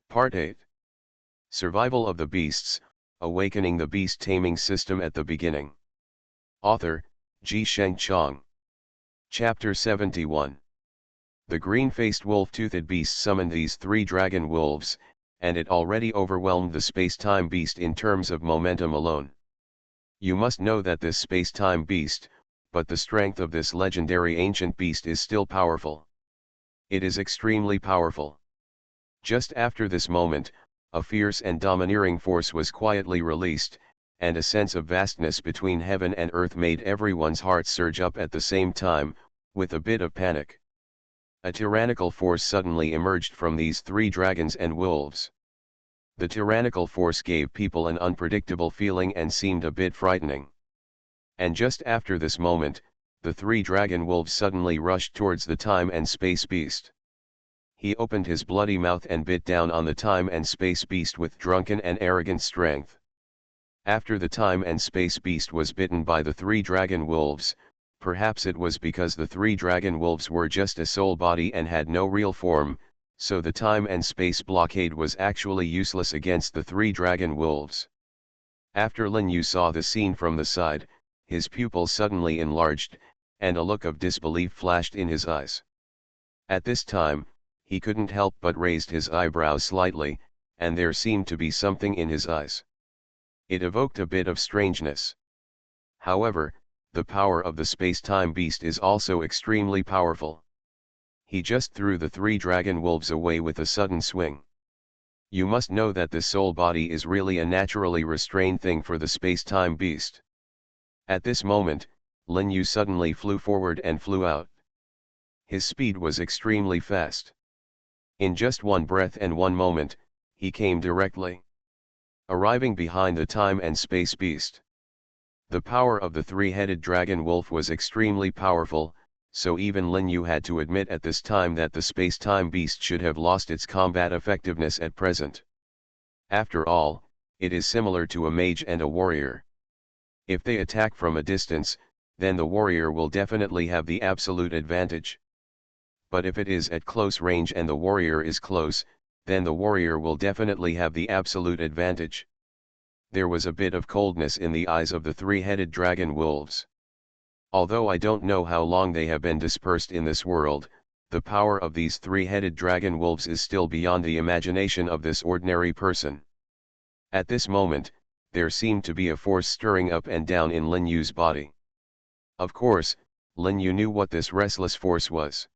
Part 8. Survival of the Beasts, Awakening the Beast Taming System at the Beginning. Author, Ji Sheng Chong. Chapter 71. The green-faced wolf-toothed beast summoned these 3 dragon wolves, and it already overwhelmed the space-time beast in terms of momentum alone. You must know that this space-time beast, but the strength of this legendary ancient beast is still powerful. It is extremely powerful. Just after this moment, a fierce and domineering force was quietly released, and a sense of vastness between heaven and earth made everyone's heart surge up at the same time, with a bit of panic. A tyrannical force suddenly emerged from these 3 dragons and wolves. The tyrannical force gave people an unpredictable feeling and seemed a bit frightening. And just after this moment, the 3 dragon wolves suddenly rushed towards the time and space beast. He opened his bloody mouth and bit down on the time and space beast with drunken and arrogant strength. After the time and space beast was bitten by the 3 dragon wolves, perhaps it was because the 3 dragon wolves were just a soul body and had no real form, so the time and space blockade was actually useless against the 3 dragon wolves. After Lin Yu saw the scene from the side, his pupils suddenly enlarged, and a look of disbelief flashed in his eyes. At this time, he couldn't help but raised his eyebrows slightly, and there seemed to be something in his eyes. It evoked a bit of strangeness. However, the power of the space-time beast is also extremely powerful. He just threw the 3 dragon wolves away with a sudden swing. You must know that this soul body is really a naturally restrained thing for the space-time beast. At this moment, Lin Yu suddenly flew forward and flew out. His speed was extremely fast. In just one breath and one moment, he came directly arriving behind the time and space beast. The power of the 3-headed dragon wolf was extremely powerful, so even Lin Yu had to admit at this time that the space-time beast should have lost its combat effectiveness at present. After all, it is similar to a mage and a warrior. If they attack from a distance, then the warrior will definitely have the absolute advantage. But if it is at close range and the warrior is close, then the warrior will definitely have the absolute advantage. There was a bit of coldness in the eyes of the 3-headed dragon wolves. Although I don't know how long they have been dispersed in this world, the power of these 3-headed dragon wolves is still beyond the imagination of this ordinary person. At this moment, there seemed to be a force stirring up and down in Lin Yu's body. Of course, Lin Yu knew what this restless force was.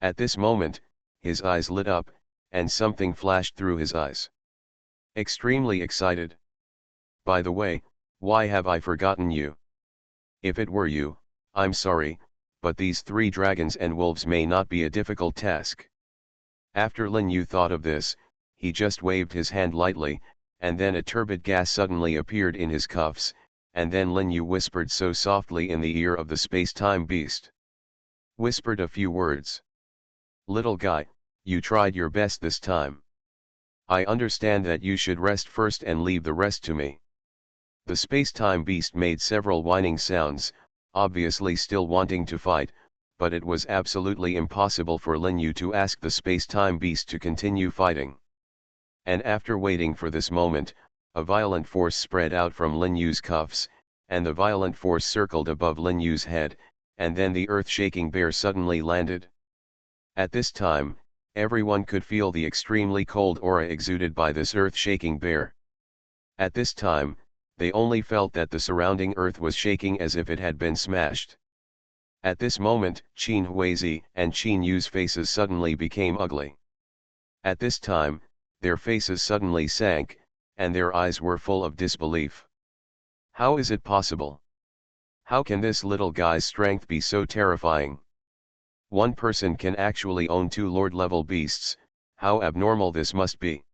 At this moment, his eyes lit up, and something flashed through his eyes. Extremely excited. By the way, why have I forgotten you? If it were you, I'm sorry, but these 3 dragons and wolves may not be a difficult task. After Lin Yu thought of this, he just waved his hand lightly, and then a turbid gas suddenly appeared in his cuffs, and then Lin Yu whispered so softly in the ear of the space-time beast. Whispered a few words. Little guy, you tried your best this time. I understand that you should rest first and leave the rest to me. The space-time beast made several whining sounds, obviously still wanting to fight, but it was absolutely impossible for Lin Yu to ask the space-time beast to continue fighting. And after waiting for this moment, a violent force spread out from Lin Yu's cuffs, and the violent force circled above Lin Yu's head, and then the earth-shaking bear suddenly landed. At this time, everyone could feel the extremely cold aura exuded by this earth-shaking bear. At this time, they only felt that the surrounding earth was shaking as if it had been smashed. At this moment, Qin Huizi and Qin Yu's faces suddenly became ugly. At this time, their faces suddenly sank, and their eyes were full of disbelief. How is it possible? How can this little guy's strength be so terrifying? One person can actually own 2 lord-level beasts, how abnormal this must be.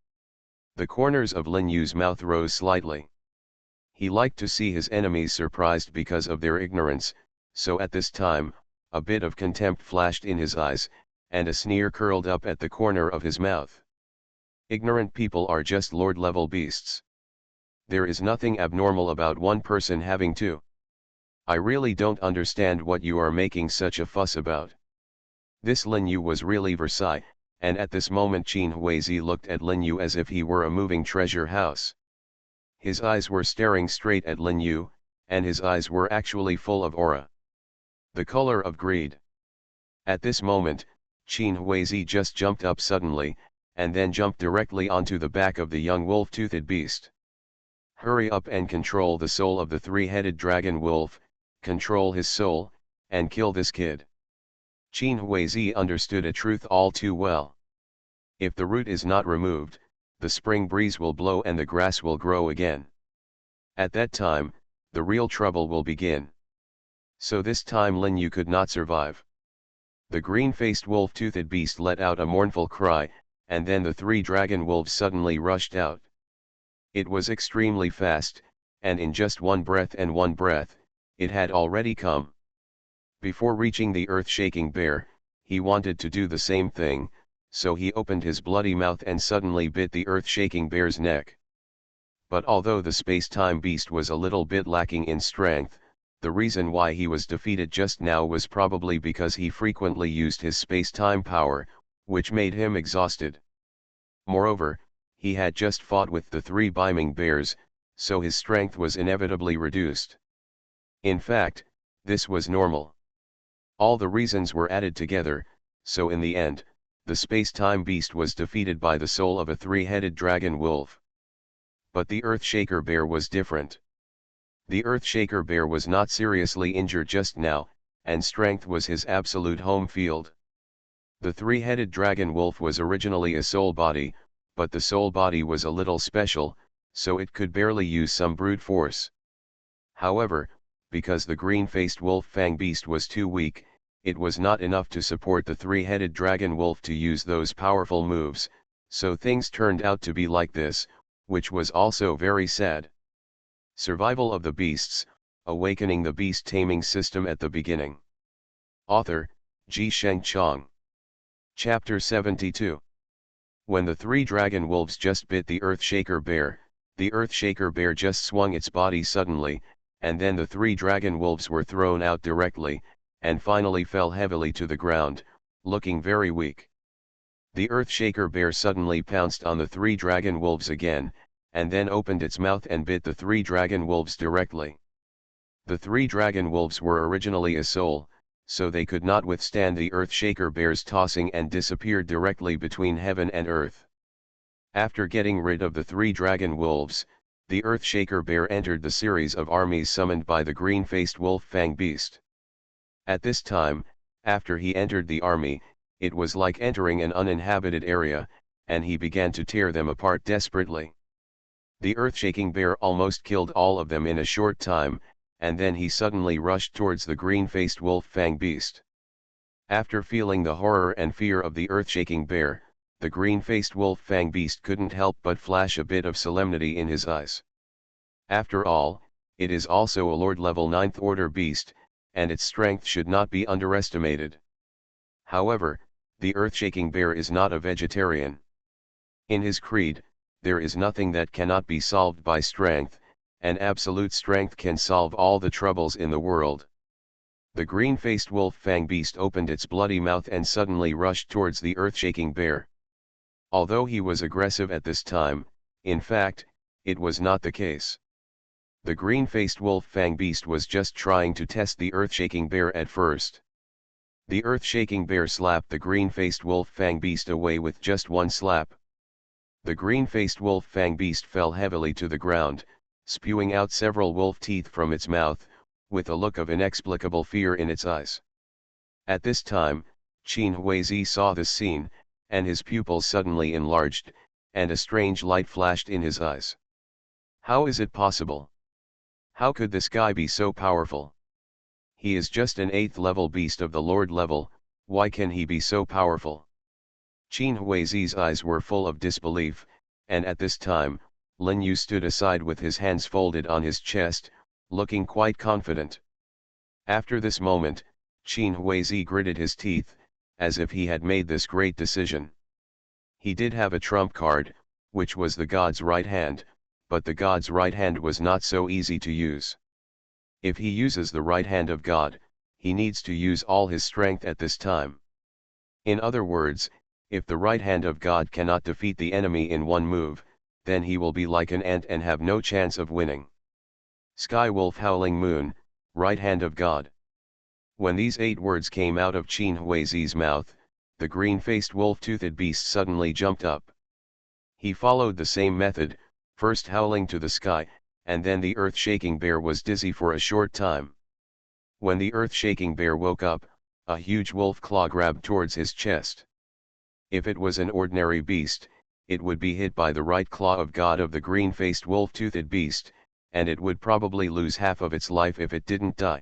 The corners of Lin Yu's mouth rose slightly. He liked to see his enemies surprised because of their ignorance, so at this time, a bit of contempt flashed in his eyes, and a sneer curled up at the corner of his mouth. Ignorant people are just lord-level beasts. There is nothing abnormal about one person having 2. I really don't understand what you are making such a fuss about. This Lin Yu was really Versailles, and at this moment Qin Huizi looked at Lin Yu as if he were a moving treasure house. His eyes were staring straight at Lin Yu, and his eyes were actually full of aura. The color of greed. At this moment, Qin Huizi just jumped up suddenly, and then jumped directly onto the back of the young wolf-toothed beast. Hurry up and control the soul of the three-headed dragon wolf, control his soul, and kill this kid. Qin Huizi understood a truth all too well. If the root is not removed, the spring breeze will blow and the grass will grow again. At that time, the real trouble will begin. So this time Lin Yu could not survive. The green-faced wolf-toothed beast let out a mournful cry, and then the three dragon wolves suddenly rushed out. It was extremely fast, and in just one breath, it had already come. Before reaching the earth-shaking bear, he wanted to do the same thing, so he opened his bloody mouth and suddenly bit the earth-shaking bear's neck. But although the space-time beast was a little bit lacking in strength, the reason why he was defeated just now was probably because he frequently used his space-time power, which made him exhausted. Moreover, he had just fought with the three beaming bears, so his strength was inevitably reduced. In fact, this was normal. All the reasons were added together, so in the end, the space-time beast was defeated by the soul of a three-headed dragon wolf. But the Earthshaker bear was different. The Earthshaker bear was not seriously injured just now, and strength was his absolute home field. The three-headed dragon wolf was originally a soul body, but the soul body was a little special, so it could barely use some brute force. However, because the green-faced wolf fang beast was too weak, it was not enough to support the three-headed dragon wolf to use those powerful moves, so things turned out to be like this, which was also very sad. Survival of the Beasts, Awakening the Beast Taming System at the Beginning. Author, Ji Sheng Chong. Chapter 72. When the three dragon wolves just bit the Earthshaker bear just swung its body suddenly, and then the three dragon wolves were thrown out directly, and finally fell heavily to the ground, looking very weak. The Earthshaker bear suddenly pounced on the three dragon wolves again, and then opened its mouth and bit the three dragon wolves directly. The three dragon wolves were originally a soul, so they could not withstand the Earthshaker bear's tossing and disappeared directly between heaven and earth. After getting rid of the three dragon wolves, the Earthshaker bear entered the series of armies summoned by the green-faced wolf fang beast. At this time, after he entered the army, it was like entering an uninhabited area, and he began to tear them apart desperately. The earth-shaking bear almost killed all of them in a short time, and then he suddenly rushed towards the green-faced wolf fang beast. After feeling the horror and fear of the earth-shaking bear, the green-faced wolf fang beast couldn't help but flash a bit of solemnity in his eyes. After all, it is also a Lord-level 9th order beast, and its strength should not be underestimated. However, the earth-shaking bear is not a vegetarian. In his creed, there is nothing that cannot be solved by strength, and absolute strength can solve all the troubles in the world. The green-faced wolf fang beast opened its bloody mouth and suddenly rushed towards the earth-shaking bear. Although he was aggressive at this time, in fact, it was not the case. The green-faced wolf fang beast was just trying to test the earth-shaking bear at first. The earth-shaking bear slapped the green-faced wolf fang beast away with just one slap. The green-faced wolf fang beast fell heavily to the ground, spewing out several wolf teeth from its mouth, with a look of inexplicable fear in its eyes. At this time, Qin Huizi saw this scene, and his pupils suddenly enlarged, and a strange light flashed in his eyes. How is it possible? How could this guy be so powerful? He is just an 8th level beast of the Lord level, why can he be so powerful? Qin Huizi's eyes were full of disbelief, and at this time, Lin Yu stood aside with his hands folded on his chest, looking quite confident. After this moment, Qin Huizi gritted his teeth, as if he had made this great decision. He did have a trump card, which was the god's right hand, but the god's right hand was not so easy to use. If he uses the right hand of God, he needs to use all his strength at this time. In other words, If the right hand of God cannot defeat the enemy in one move, then he will be like an ant and have no chance of winning. Sky Wolf Howling Moon, right hand of God. When these 8 words came out of Qin Huizi's mouth, the green-faced wolf-toothed beast suddenly jumped up. He followed the same method, first howling to the sky, and then the earth-shaking bear was dizzy for a short time. When the earth-shaking bear woke up, a huge wolf claw grabbed towards his chest. If it was an ordinary beast, it would be hit by the right claw of God of the green-faced wolf-toothed beast, and it would probably lose half of its life if it didn't die.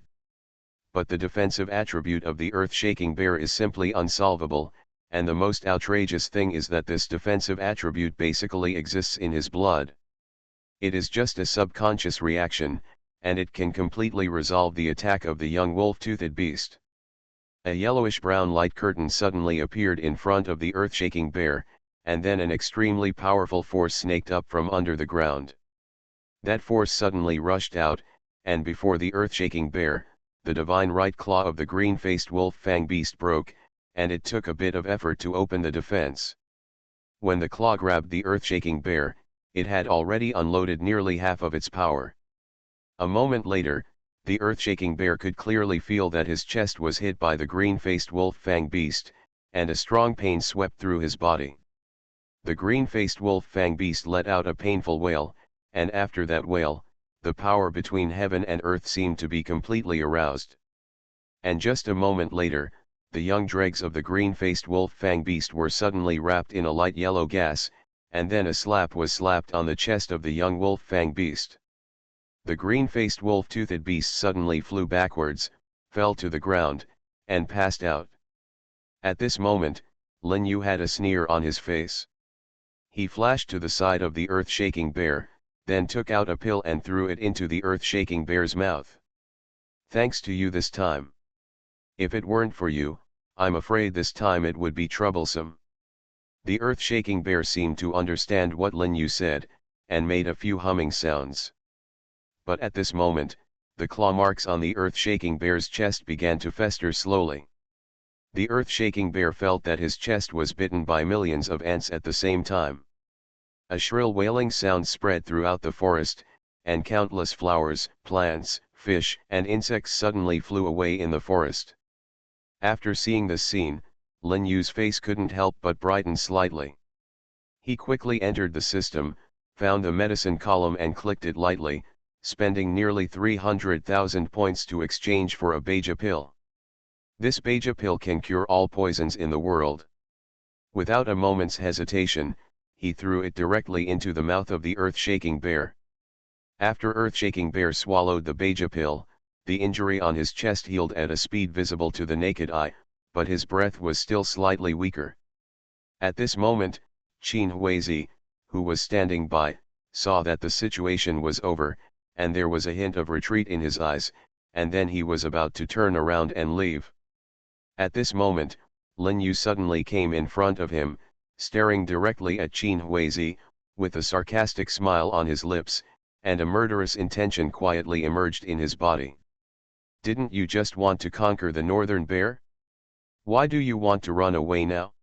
But the defensive attribute of the earth-shaking bear is simply unsolvable, and the most outrageous thing is that this defensive attribute basically exists in his blood. It is just a subconscious reaction, and it can completely resolve the attack of the young wolf-toothed beast. A yellowish-brown light curtain suddenly appeared in front of the earth-shaking bear, and then an extremely powerful force snaked up from under the ground. That force suddenly rushed out, and before the earth-shaking bear, the divine right claw of the green-faced wolf-fang beast broke, and it took a bit of effort to open the defense. When the claw grabbed the earth-shaking bear, it had already unloaded nearly half of its power. A moment later, the earth-shaking bear could clearly feel that his chest was hit by the green-faced wolf-fang beast, and a strong pain swept through his body. The green-faced wolf-fang beast let out a painful wail, and after that wail, the power between heaven and earth seemed to be completely aroused. And just a moment later, the young dregs of the green-faced wolf-fang beast were suddenly wrapped in a light yellow gas, and then a slap was slapped on the chest of the young wolf-fang beast. The green-faced wolf-toothed beast suddenly flew backwards, fell to the ground, and passed out. At this moment, Lin Yu had a sneer on his face. He flashed to the side of the earth-shaking bear, then took out a pill and threw it into the earth-shaking bear's mouth. Thanks to you this time. If it weren't for you, I'm afraid this time it would be troublesome. The earth-shaking bear seemed to understand what Lin Yu said, and made a few humming sounds. But at this moment, the claw marks on the earth-shaking bear's chest began to fester slowly. The earth-shaking bear felt that his chest was bitten by millions of ants at the same time. A shrill wailing sound spread throughout the forest, and countless flowers, plants, fish, and insects suddenly flew away in the forest. After seeing this scene, Lin Yu's face couldn't help but brighten slightly. He quickly entered the system, found the medicine column and clicked it lightly, spending nearly 300,000 points to exchange for a Beja pill. This Beja pill can cure all poisons in the world. Without a moment's hesitation, he threw it directly into the mouth of the earth-shaking bear. After earth-shaking bear swallowed the Beja pill, the injury on his chest healed at a speed visible to the naked eye, but his breath was still slightly weaker. At this moment, Qin Huizi, who was standing by, saw that the situation was over, and there was a hint of retreat in his eyes, and then he was about to turn around and leave. At this moment, Lin Yu suddenly came in front of him, staring directly at Qin Huizi, with a sarcastic smile on his lips, and a murderous intention quietly emerged in his body. Didn't you just want to conquer the northern bear? Why do you want to run away now?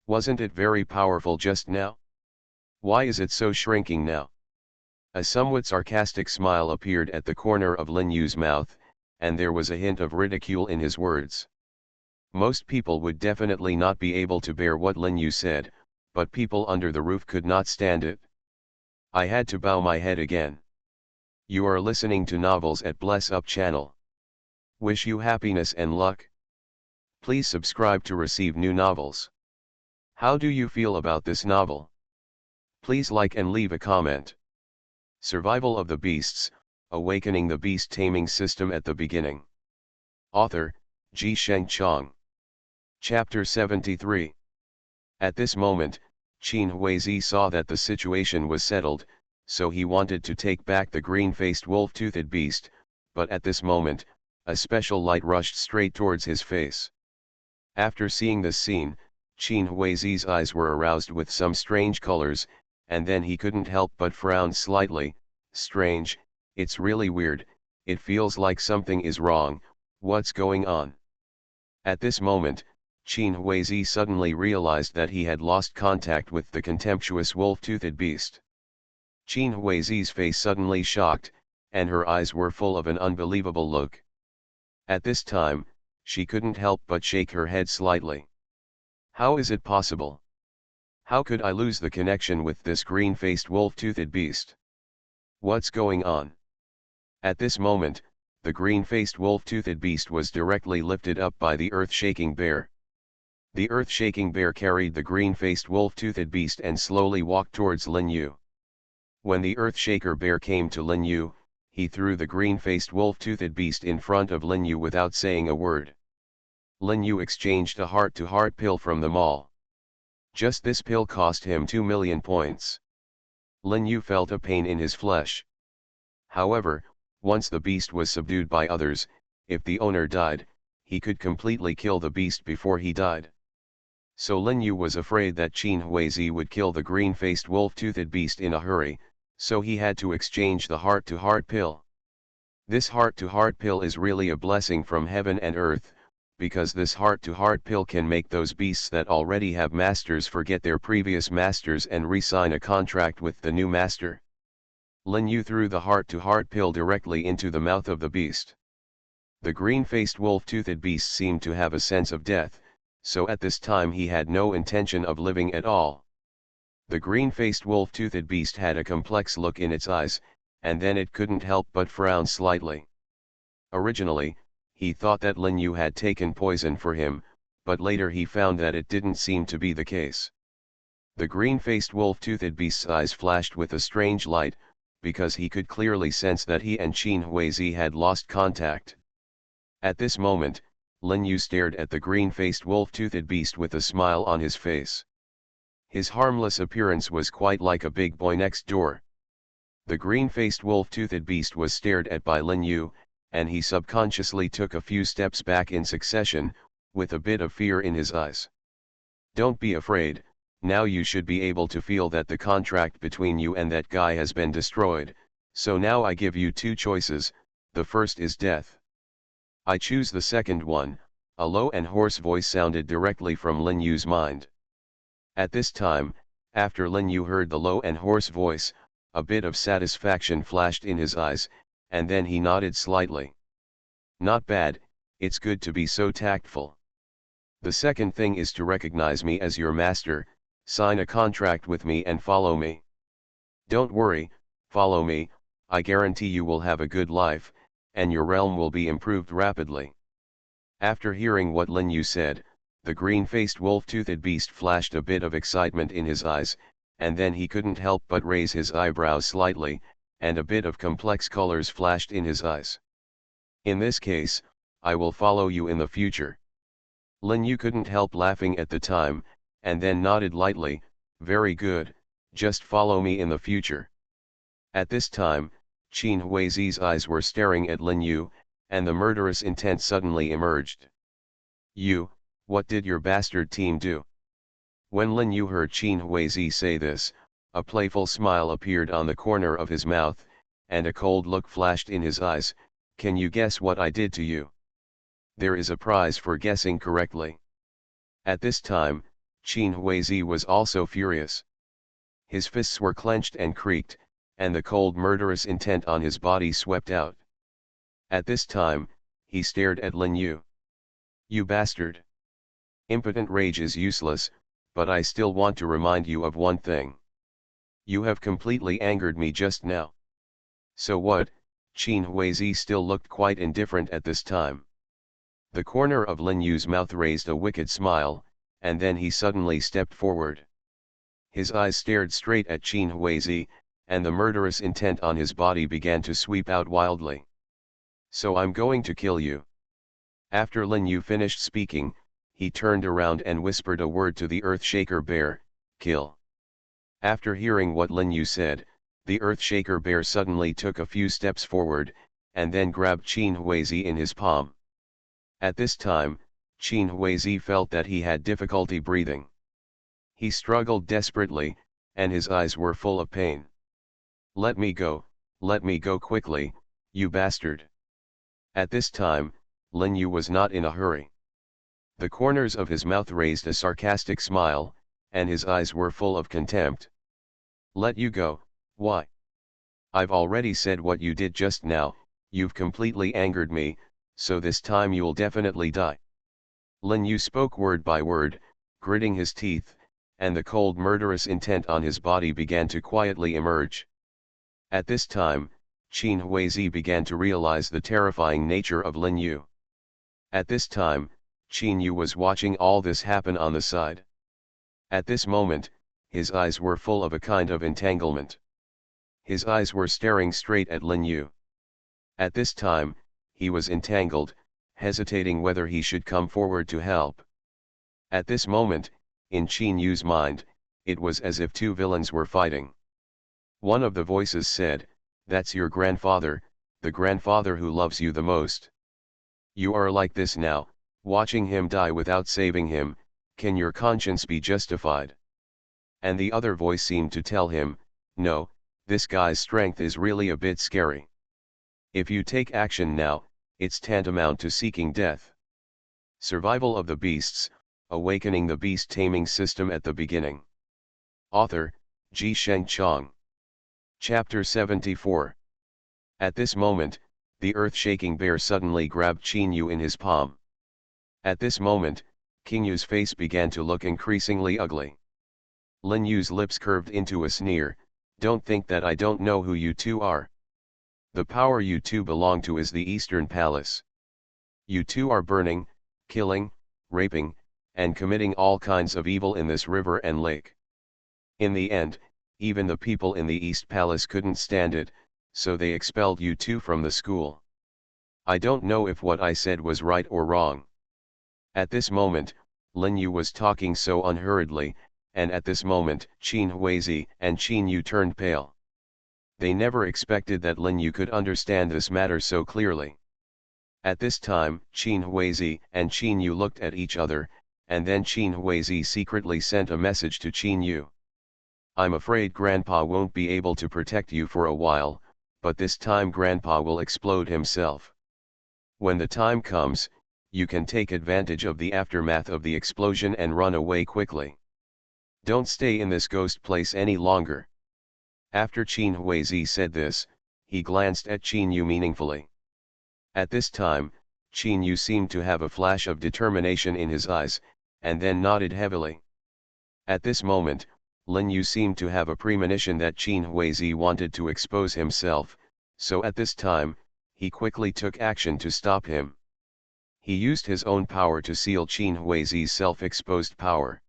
Wasn't it very powerful just now? Why is it so shrinking now? A somewhat sarcastic smile appeared at the corner of Lin Yu's mouth, and there was a hint of ridicule in his words. Most people would definitely not be able to bear what Lin Yu said, but people under the roof could not stand it. I had to bow my head again. You are listening to Novels at Bless Up channel. Wish you happiness and luck. Please subscribe to receive new novels. How do you feel about this novel? Please like and leave a comment. Survival of the Beasts, Awakening the Beast Taming System at the Beginning. Author, Ji Sheng Chong. Chapter 73. At this moment, Qin Huizi saw that the situation was settled, so he wanted to take back the green-faced wolf-toothed beast, but at this moment, a special light rushed straight towards his face. After seeing this scene, Qin Huizi's eyes were aroused with some strange colors, and then he couldn't help but frown slightly. Strange, it's really weird, it feels like something is wrong, what's going on? At this moment, Qin Huizi suddenly realized that he had lost contact with the contemptuous wolf-toothed beast. Qin Huizi's face suddenly shocked, and her eyes were full of an unbelievable look. At this time, she couldn't help but shake her head slightly. How is it possible? How could I lose the connection with this green-faced wolf-toothed beast? What's going on? At this moment, the green-faced wolf-toothed beast was directly lifted up by the earth-shaking bear. The earth-shaking bear carried the green-faced wolf-toothed beast and slowly walked towards Lin Yu. When the earth-shaker bear came to Lin Yu, he threw the green-faced wolf-toothed beast in front of Lin Yu without saying a word. Lin Yu exchanged a heart-to-heart pill from them all. Just this pill cost him 2 million points. Lin Yu felt a pain in his flesh. However, once the beast was subdued by others, if the owner died, he could completely kill the beast before he died. So Lin Yu was afraid that Qin Huizi would kill the green-faced wolf-toothed beast in a hurry, so he had to exchange the heart-to-heart pill. This heart-to-heart pill is really a blessing from heaven and earth, because this heart-to-heart pill can make those beasts that already have masters forget their previous masters and re-sign a contract with the new master. Lin Yu threw the heart-to-heart pill directly into the mouth of the beast. The green-faced wolf-toothed beast seemed to have a sense of death, so at this time he had no intention of living at all. The green-faced wolf-toothed beast had a complex look in its eyes, and then it couldn't help but frown slightly. Originally, he thought that Lin Yu had taken poison for him, but later he found that it didn't seem to be the case. The green-faced wolf-toothed beast's eyes flashed with a strange light, because he could clearly sense that he and Qin Huizi had lost contact. At this moment, Lin Yu stared at the green-faced wolf-toothed beast with a smile on his face. His harmless appearance was quite like a big boy next door. The green-faced wolf-toothed beast was stared at by Lin Yu, and he subconsciously took a few steps back in succession, with a bit of fear in his eyes. Don't be afraid, now you should be able to feel that the contract between you and that guy has been destroyed, so now I give you two choices, the first is death. I choose the second one, a low and hoarse voice sounded directly from Lin Yu's mind. At this time, after Lin Yu heard the low and hoarse voice, a bit of satisfaction flashed in his eyes, and then he nodded slightly. Not bad, it's good to be so tactful. The second thing is to recognize me as your master, sign a contract with me and follow me. Don't worry, follow me, I guarantee you will have a good life, and your realm will be improved rapidly. After hearing what Lin Yu said, the green-faced wolf-toothed beast flashed a bit of excitement in his eyes, and then he couldn't help but raise his eyebrows slightly, and a bit of complex colors flashed in his eyes. In this case, I will follow you in the future. Lin Yu couldn't help laughing at the time, and then nodded lightly, very good, just follow me in the future. At this time, Qin Huizi's eyes were staring at Lin Yu, and the murderous intent suddenly emerged. You, what did your bastard team do? When Lin Yu heard Qin Huizi say this, a playful smile appeared on the corner of his mouth, and a cold look flashed in his eyes. Can you guess what I did to you? There is a prize for guessing correctly. At this time, Qin Huizi was also furious. His fists were clenched and creaked, and the cold murderous intent on his body swept out. At this time, he stared at Lin Yu. You bastard! Impotent rage is useless, but I still want to remind you of one thing. You have completely angered me just now. So what? Qin Huizi still looked quite indifferent at this time. The corner of Lin Yu's mouth raised a wicked smile, and then he suddenly stepped forward. His eyes stared straight at Qin Huizi, and the murderous intent on his body began to sweep out wildly. So I'm going to kill you. After Lin Yu finished speaking, he turned around and whispered a word to the Earthshaker bear, kill. After hearing what Lin Yu said, the Earthshaker bear suddenly took a few steps forward, and then grabbed Qin Huizi in his palm. At this time, Qin Huizi felt that he had difficulty breathing. He struggled desperately, and his eyes were full of pain. Let me go quickly, you bastard. At this time, Lin Yu was not in a hurry. The corners of his mouth raised a sarcastic smile, and his eyes were full of contempt. Let you go, why? I've already said what you did just now, you've completely angered me, so this time you'll definitely die. Lin Yu spoke word by word, gritting his teeth, and the cold murderous intent on his body began to quietly emerge. At this time, Qin Huizi began to realize the terrifying nature of Lin Yu. At this time, Qin Yu was watching all this happen on the side. At this moment, his eyes were full of a kind of entanglement. His eyes were staring straight at Lin Yu. At this time, he was entangled, hesitating whether he should come forward to help. At this moment, in Qin Yu's mind, it was as if two villains were fighting. One of the voices said, "That's your grandfather, the grandfather who loves you the most. You are like this now, watching him die without saving him, can your conscience be justified?" And the other voice seemed to tell him, "No, this guy's strength is really a bit scary. If you take action now, it's tantamount to seeking death." Survival of the Beasts, Awakening the Beast Taming System at the Beginning. Author, Ji Sheng Chong. Chapter 74. At this moment, the earth-shaking bear suddenly grabbed Qin Yu in his palm. At this moment, Qin Yu's face began to look increasingly ugly. Lin Yu's lips curved into a sneer, "Don't think that I don't know who you two are. The power you two belong to is the Eastern Palace. You two are burning, killing, raping, and committing all kinds of evil in this river and lake. In the end, even the people in the East Palace couldn't stand it, so they expelled you two from the school. I don't know if what I said was right or wrong." At this moment, Lin Yu was talking so unhurriedly, and at this moment Qin Huizi and Qin Yu turned pale. They never expected that Lin Yu could understand this matter so clearly. At this time, Qin Huizi and Qin Yu looked at each other, and then Qin Huizi secretly sent a message to Qin Yu. "I'm afraid Grandpa won't be able to protect you for a while, but this time Grandpa will explode himself. When the time comes, you can take advantage of the aftermath of the explosion and run away quickly. Don't stay in this ghost place any longer." After Qin Huizi said this, he glanced at Qin Yu meaningfully. At this time, Qin Yu seemed to have a flash of determination in his eyes, and then nodded heavily. At this moment, Lin Yu seemed to have a premonition that Qin Huizi wanted to expose himself, so at this time, he quickly took action to stop him. He used his own power to seal Qin Huizi's self-exposed power.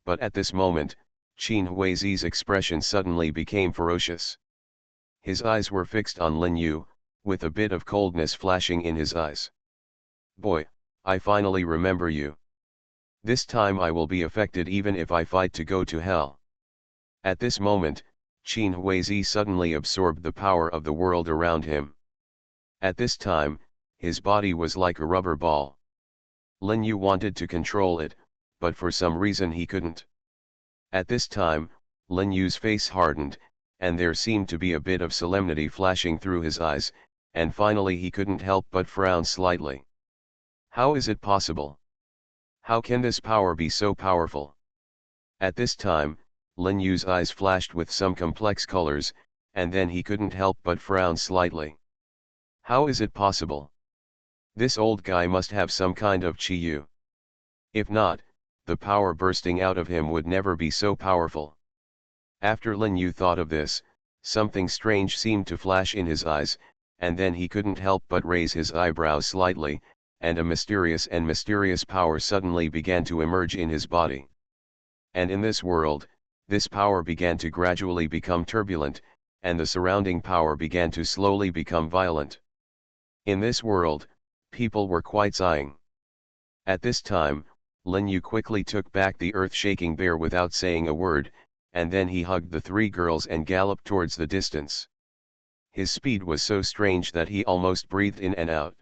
But at this moment, Qin Huizi's expression suddenly became ferocious. His eyes were fixed on Lin Yu, with a bit of coldness flashing in his eyes. "Boy, I finally remember you. This time I will be affected even if I fight to go to hell." At this moment, Qin Huizi suddenly absorbed the power of the world around him. At this time, his body was like a rubber ball. Lin Yu wanted to control it, but for some reason he couldn't. At this time, Lin Yu's face hardened, and there seemed to be a bit of solemnity flashing through his eyes, and finally he couldn't help but frown slightly. How is it possible? How can this power be so powerful? At this time, Lin Yu's eyes flashed with some complex colors, and then he couldn't help but frown slightly. How is it possible? This old guy must have some kind of chi yu. If not, the power bursting out of him would never be so powerful. After Lin Yu thought of this, something strange seemed to flash in his eyes, and then he couldn't help but raise his eyebrows slightly, and a mysterious power suddenly began to emerge in his body. And in this world, this power began to gradually become turbulent, and the surrounding power began to slowly become violent. In this world, people were quite sighing. At this time, Lin Yu quickly took back the earth-shaking bear without saying a word, and then he hugged the three girls and galloped towards the distance. His speed was so strange that he almost breathed in and out.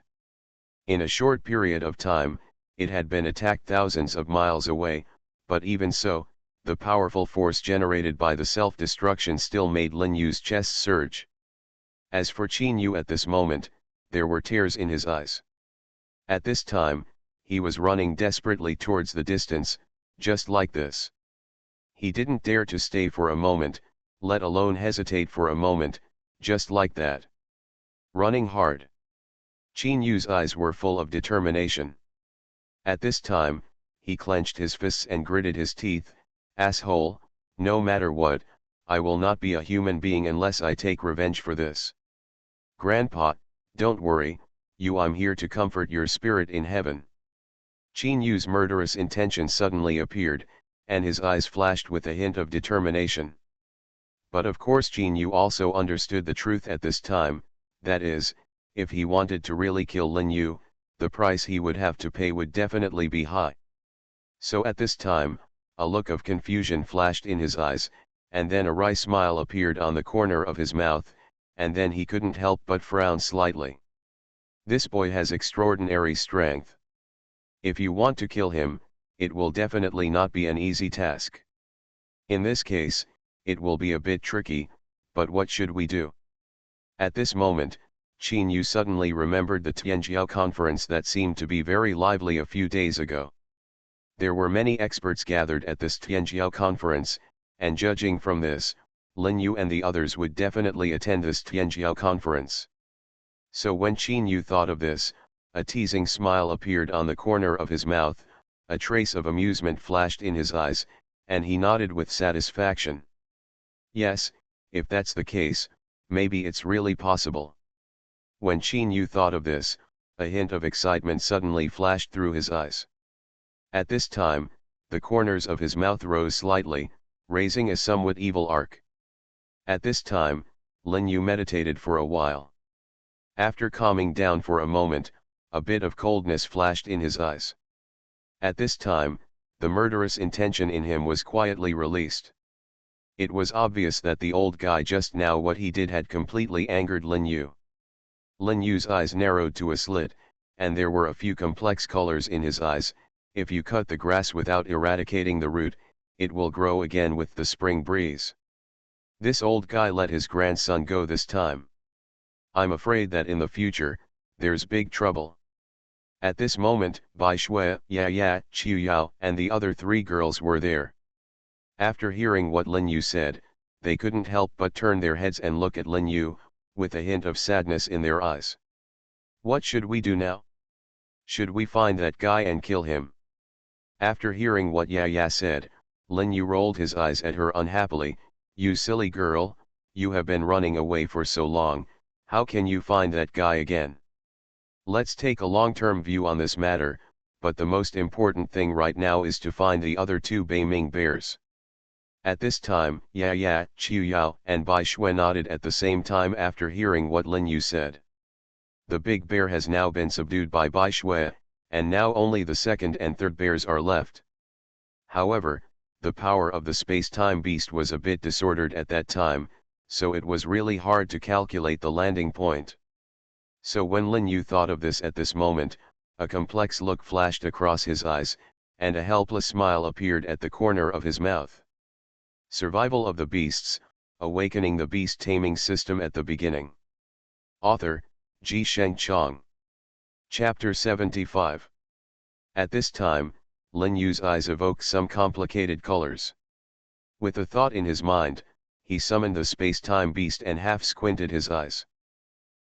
In a short period of time, it had been attacked thousands of miles away, but even so, the powerful force generated by the self-destruction still made Lin Yu's chest surge. As for Qin Yu at this moment, there were tears in his eyes. At this time, he was running desperately towards the distance, just like this. He didn't dare to stay for a moment, let alone hesitate for a moment, just like that. Running hard. Qin Yu's eyes were full of determination. At this time, he clenched his fists and gritted his teeth. Asshole, no matter what, I will not be a human being unless I take revenge for this. Grandpa, don't worry, I'm here to comfort your spirit in heaven. Qin Yu's murderous intention suddenly appeared, and his eyes flashed with a hint of determination. But of course Qin Yu also understood the truth at this time, that is, if he wanted to really kill Lin Yu, the price he would have to pay would definitely be high. So at this time, a look of confusion flashed in his eyes, and then a wry smile appeared on the corner of his mouth, and then he couldn't help but frown slightly. This boy has extraordinary strength. If you want to kill him, it will definitely not be an easy task. In this case, it will be a bit tricky, but what should we do? At this moment, Qin Yu suddenly remembered the Tianjiao conference that seemed to be very lively a few days ago. There were many experts gathered at this Tianjiao conference, and judging from this, Lin Yu and the others would definitely attend this Tianjiao conference. So when Qin Yu thought of this, a teasing smile appeared on the corner of his mouth, a trace of amusement flashed in his eyes, and he nodded with satisfaction. Yes, if that's the case, maybe it's really possible. When Qin Yu thought of this, a hint of excitement suddenly flashed through his eyes. At this time, the corners of his mouth rose slightly, raising a somewhat evil arc. At this time, Lin Yu meditated for a while. After calming down for a moment, a bit of coldness flashed in his eyes. At this time, the murderous intention in him was quietly released. It was obvious that the old guy just now what he did had completely angered Lin Yu. Lin Yu's eyes narrowed to a slit, and there were a few complex colors in his eyes. If you cut the grass without eradicating the root, it will grow again with the spring breeze. This old guy let his grandson go this time. I'm afraid that in the future, there's big trouble. At this moment, Bai Shui, Ya, Qiu Yao, and the other three girls were there. After hearing what Lin Yu said, they couldn't help but turn their heads and look at Lin Yu, with a hint of sadness in their eyes. What should we do now? Should we find that guy and kill him? After hearing what Ya said, Lin Yu rolled his eyes at her unhappily. You silly girl, you have been running away for so long, how can you find that guy again? Let's take a long-term view on this matter, but the most important thing right now is to find the other two Beiming bears. At this time, Ya, Qiu Yao, and Bai Shui nodded at the same time after hearing what Lin Yu said. The big bear has now been subdued by Bai Shui, and now only the second and third bears are left. However, the power of the space-time beast was a bit disordered at that time, so it was really hard to calculate the landing point. So when Lin Yu thought of this at this moment, a complex look flashed across his eyes, and a helpless smile appeared at the corner of his mouth. Survival of the Beasts, Awakening the Beast Taming System at the Beginning. Author, Ji Chang. Chapter 75. At this time, Lin Yu's eyes evoked some complicated colors. With a thought in his mind, he summoned the space-time beast and half squinted his eyes.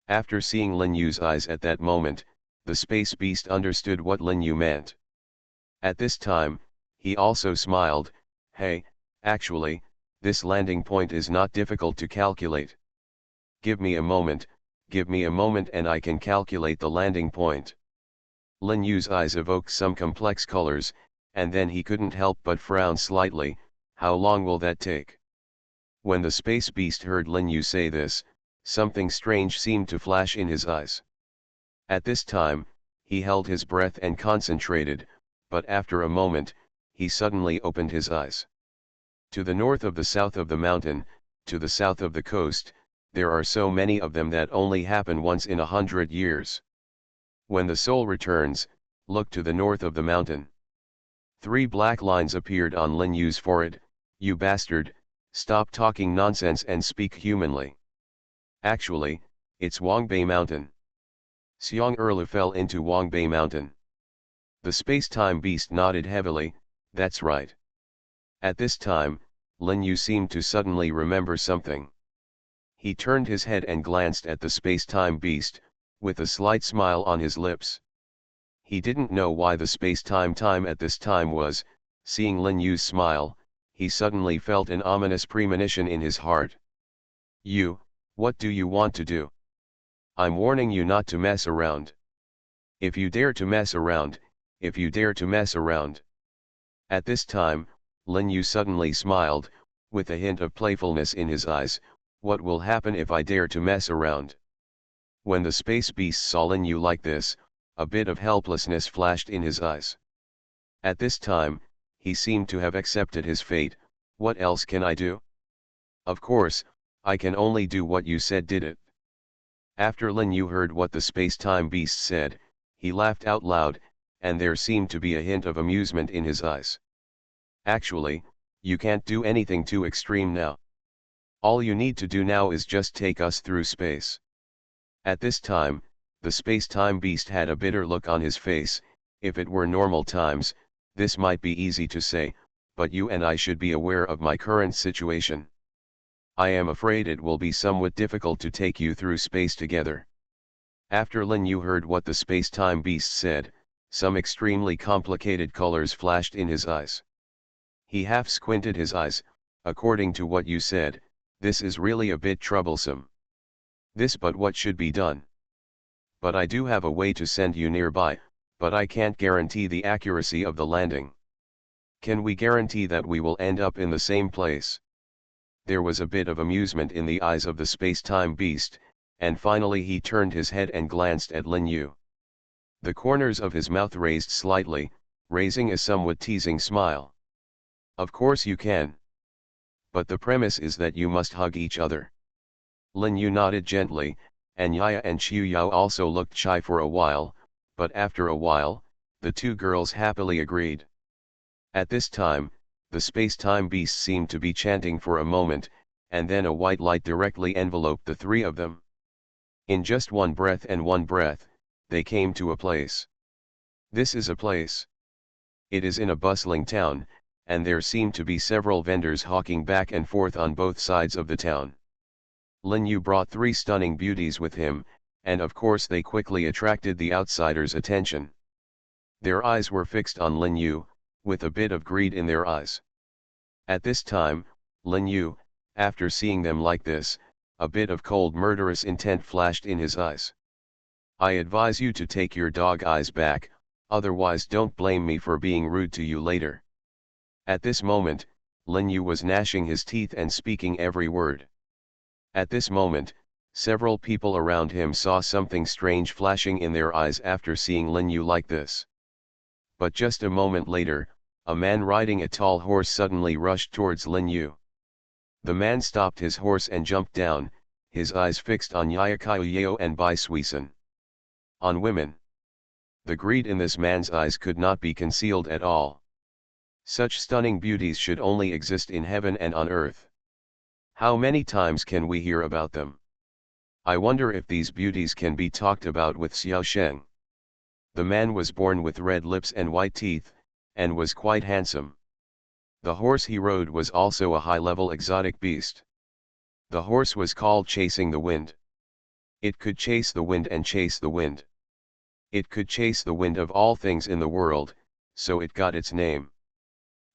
After seeing Lin Yu's eyes at that moment, the space beast understood what Lin Yu meant. At this time, he also smiled. Hey, actually, this landing point is not difficult to calculate. Give me a moment and I can calculate the landing point. Lin Yu's eyes evoked some complex colors, and then he couldn't help but frown slightly. How long will that take? When the space beast heard Lin Yu say this, something strange seemed to flash in his eyes. At this time, he held his breath and concentrated, but after a moment, he suddenly opened his eyes. To the north of the south of the mountain, to the south of the coast, there are so many of them that only happen once in 100 years. When the soul returns, look to the north of the mountain. 3 black lines appeared on Lin Yu's forehead. You bastard, stop talking nonsense and speak humanly. Actually, it's Wangbei Mountain. Xiong Erlu fell into Wangbei Mountain. The space-time beast nodded heavily. That's right. At this time, Lin Yu seemed to suddenly remember something. He turned his head and glanced at the space-time beast, with a slight smile on his lips. He didn't know why the space-time time at this time was. Seeing Lin Yu's smile, he suddenly felt an ominous premonition in his heart. You, what do you want to do? I'm warning you not to mess around. If you dare to mess around, if you dare to mess around. At this time, Lin Yu suddenly smiled, with a hint of playfulness in his eyes. What will happen if I dare to mess around? When the space beast saw Lin Yu like this, a bit of helplessness flashed in his eyes. At this time, he seemed to have accepted his fate. What else can I do? Of course, I can only do what you said. Did it? After Lin Yu heard what the space-time beast said, he laughed out loud, and there seemed to be a hint of amusement in his eyes. Actually, you can't do anything too extreme now. All you need to do now is just take us through space. At this time, the space-time beast had a bitter look on his face. If it were normal times, this might be easy to say, but you and I should be aware of my current situation. I am afraid it will be somewhat difficult to take you through space together. After Lin Yu heard what the space-time beast said, some extremely complicated colors flashed in his eyes. He half squinted his eyes. According to what you said, this is really a bit troublesome. But what should be done? But I do have a way to send you nearby, but I can't guarantee the accuracy of the landing. Can we guarantee that we will end up in the same place? There was a bit of amusement in the eyes of the space-time beast, and finally he turned his head and glanced at Lin Yu. The corners of his mouth raised slightly, raising a somewhat teasing smile. Of course you can. But the premise is that you must hug each other. Lin Yu nodded gently, and Yaya and Qiu Yao also looked shy for a while, but after a while, the two girls happily agreed. At this time, the space-time beast seemed to be chanting for a moment, and then a white light directly enveloped the three of them. In just one breath, they came to a place. This is a place. It is in a bustling town, and there seemed to be several vendors hawking back and forth on both sides of the town. Lin Yu brought three stunning beauties with him, and of course they quickly attracted the outsiders' attention. Their eyes were fixed on Lin Yu, with a bit of greed in their eyes. At this time, Lin Yu, after seeing them like this, a bit of cold murderous intent flashed in his eyes. I advise you to take your dog eyes back, otherwise don't blame me for being rude to you later. At this moment, Lin Yu was gnashing his teeth and speaking every word. At this moment, several people around him saw something strange flashing in their eyes after seeing Lin Yu like this. But just a moment later, a man riding a tall horse suddenly rushed towards Lin Yu. The man stopped his horse and jumped down, his eyes fixed on Yayakayu Yeo and Bai Suisun. On women. The greed in this man's eyes could not be concealed at all. Such stunning beauties should only exist in heaven and on earth. How many times can we hear about them? I wonder if these beauties can be talked about with Xiao Sheng. The man was born with red lips and white teeth, and was quite handsome. The horse he rode was also a high-level exotic beast. The horse was called Chasing the Wind. It could chase the wind and chase the wind. It could chase the wind of all things in the world, so it got its name.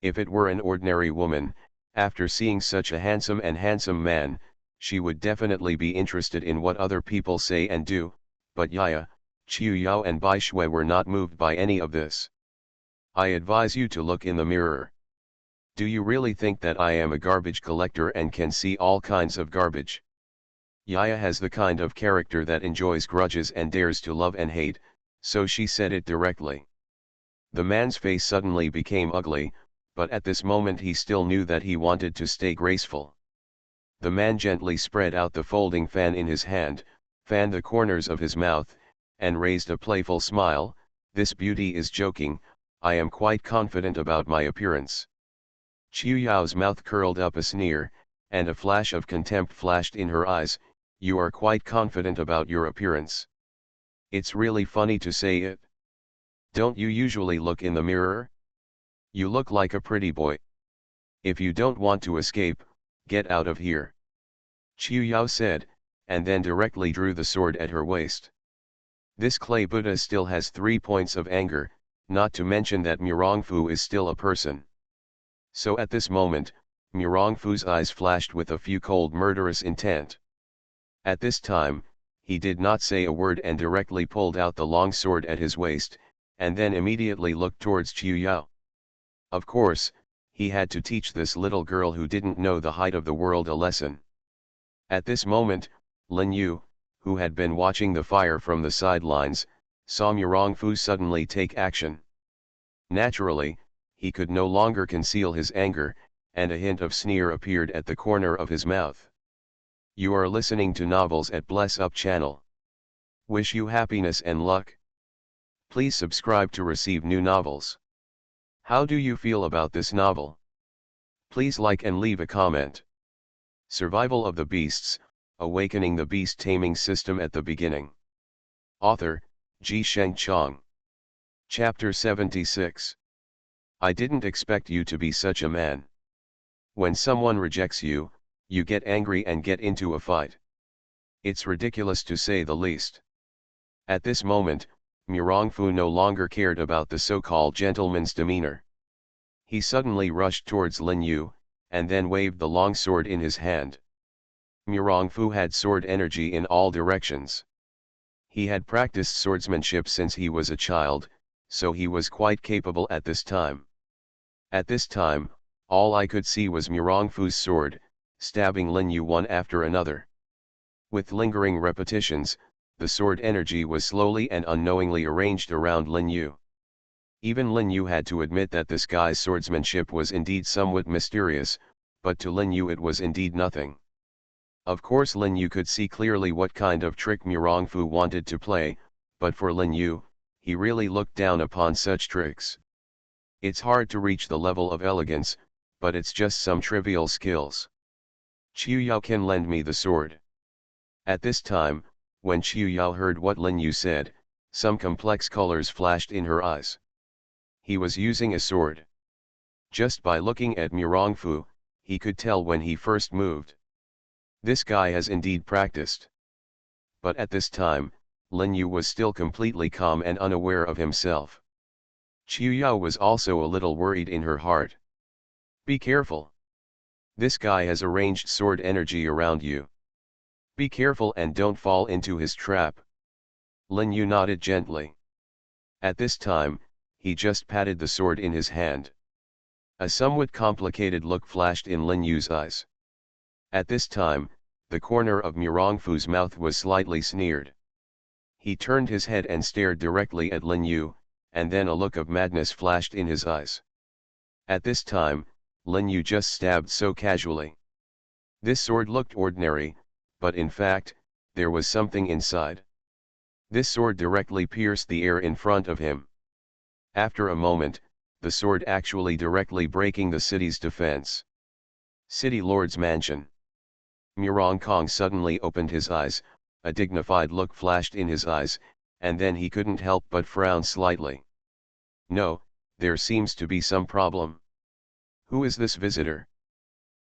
If it were an ordinary woman, after seeing such a handsome man, she would definitely be interested in what other people say and do, but Yaya, Qiu Yao and Bai Shui were not moved by any of this. I advise you to look in the mirror. Do you really think that I am a garbage collector and can see all kinds of garbage? Yaya has the kind of character that enjoys grudges and dares to love and hate, so she said it directly. The man's face suddenly became ugly, but at this moment he still knew that he wanted to stay graceful. The man gently spread out the folding fan in his hand, fanned the corners of his mouth, and raised a playful smile. This beauty is joking, I am quite confident about my appearance. Qiu Yao's mouth curled up a sneer, and a flash of contempt flashed in her eyes. You are quite confident about your appearance. It's really funny to say it. Don't you usually look in the mirror? You look like a pretty boy. If you don't want to escape, get out of here. Qiu Yao said, and then directly drew the sword at her waist. This clay Buddha still has 3 points of anger, not to mention that Murongfu is still a person. So at this moment, Murongfu's eyes flashed with a few cold murderous intent. At this time, he did not say a word and directly pulled out the long sword at his waist, and then immediately looked towards Qiu Yao. Of course, he had to teach this little girl who didn't know the height of the world a lesson. At this moment, Lin Yu, who had been watching the fire from the sidelines, saw Murongfu suddenly take action. Naturally, he could no longer conceal his anger, and a hint of sneer appeared at the corner of his mouth. You are listening to Novels at Bless Up channel. Wish you happiness and luck. Please subscribe to receive new novels. How do you feel about this novel? Please like and leave a comment. Survival of the Beasts, Awakening the Beast Taming System at the Beginning. Author, Ji Sheng Chong. Chapter 76. I didn't expect you to be such a man. When someone rejects you, you get angry and get into a fight. It's ridiculous to say the least. At this moment, Murongfu no longer cared about the so-called gentleman's demeanor. He suddenly rushed towards Lin Yu, and then waved the long sword in his hand. Murongfu had sword energy in all directions. He had practiced swordsmanship since he was a child, so he was quite capable at this time. At this time, all I could see was Murongfu's sword, stabbing Lin Yu one after another. With lingering repetitions, the sword energy was slowly and unknowingly arranged around Lin Yu. Even Lin Yu had to admit that this guy's swordsmanship was indeed somewhat mysterious, but to Lin Yu it was indeed nothing. Of course Lin Yu could see clearly what kind of trick Murongfu wanted to play, but for Lin Yu, he really looked down upon such tricks. It's hard to reach the level of elegance, but it's just some trivial skills. Qiu Yao can lend me the sword. At this time, when Qiu Yao heard what Lin Yu said, some complex colors flashed in her eyes. He was using a sword. Just by looking at Murongfu, he could tell when he first moved. This guy has indeed practiced. But at this time, Lin Yu was still completely calm and unaware of himself. Qiu Yao was also a little worried in her heart. Be careful. This guy has arranged sword energy around you. Be careful and don't fall into his trap. Lin Yu nodded gently. At this time, he just patted the sword in his hand. A somewhat complicated look flashed in Lin Yu's eyes. At this time, the corner of Murongfu's mouth was slightly sneered. He turned his head and stared directly at Lin Yu, and then a look of madness flashed in his eyes. At this time, Lin Yu just stabbed so casually. This sword looked ordinary, but in fact, there was something inside. This sword directly pierced the air in front of him. After a moment, the sword actually directly breaking the city's defense. City Lord's mansion. Murongkong suddenly opened his eyes, a dignified look flashed in his eyes, and then he couldn't help but frown slightly. No, there seems to be some problem. Who is this visitor?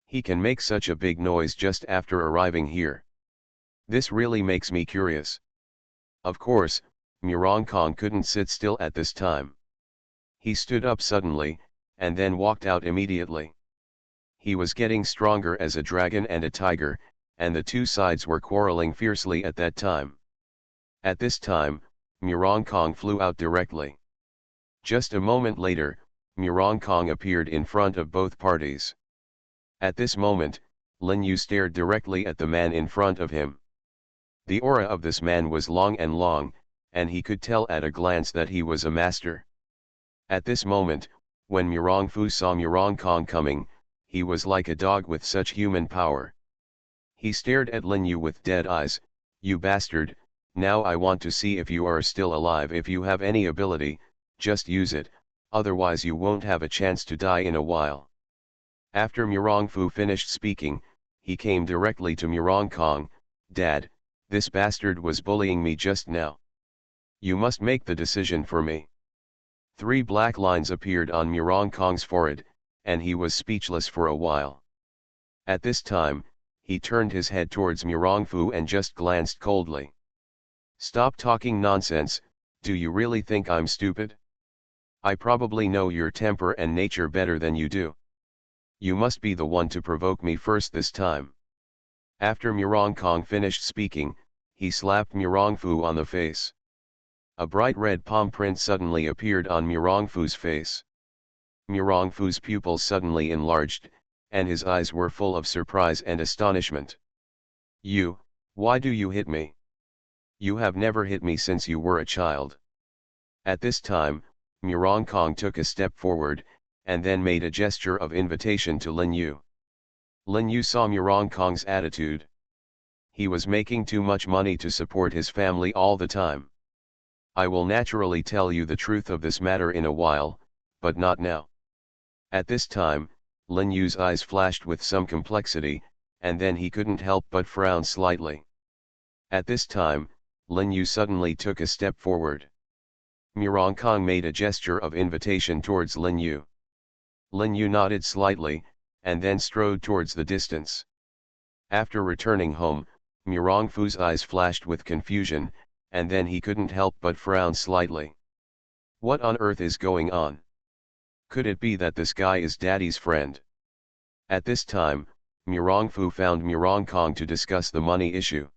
He can make such a big noise just after arriving here. This really makes me curious. Of course, Murongkong couldn't sit still at this time. He stood up suddenly, and then walked out immediately. He was getting stronger as a dragon and a tiger, and the two sides were quarreling fiercely at that time. At this time, Murongkong flew out directly. Just a moment later, Murongkong appeared in front of both parties. At this moment, Lin Yu stared directly at the man in front of him. The aura of this man was long, and he could tell at a glance that he was a master. At this moment, when Murongfu saw Murongkong coming, he was like a dog with such human power. He stared at Lin Yu with dead eyes. You bastard, now I want to see if you are still alive. If you have any ability, just use it, otherwise you won't have a chance to die in a while. After Murongfu finished speaking, he came directly to Murongkong. Dad, this bastard was bullying me just now. You must make the decision for me. 3 black lines appeared on Murong Kong's forehead, and he was speechless for a while. At this time, he turned his head towards Murong Fu and just glanced coldly. "Stop talking nonsense, do you really think I'm stupid? I probably know your temper and nature better than you do. You must be the one to provoke me first this time." After Murong Kong finished speaking, he slapped Murong Fu on the face. A bright red palm print suddenly appeared on Murong Fu's face. Murong Fu's pupils suddenly enlarged, and his eyes were full of surprise and astonishment. Why do you hit me? You have never hit me since you were a child." At this time, Murong Kong took a step forward, and then made a gesture of invitation to Lin Yu. Lin Yu saw Murong Kong's attitude. He was making too much money to support his family all the time. "I will naturally tell you the truth of this matter in a while, but not now." At this time, Lin Yu's eyes flashed with some complexity, and then he couldn't help but frown slightly. At this time, Lin Yu suddenly took a step forward. Murong Kong made a gesture of invitation towards Lin Yu. Lin Yu nodded slightly, and then strode towards the distance. After returning home, Murong Fu's eyes flashed with confusion, and then he couldn't help but frown slightly. What on earth is going on? Could it be that this guy is Daddy's friend? At this time, Murong Fu found Murong Kong to discuss the money issue.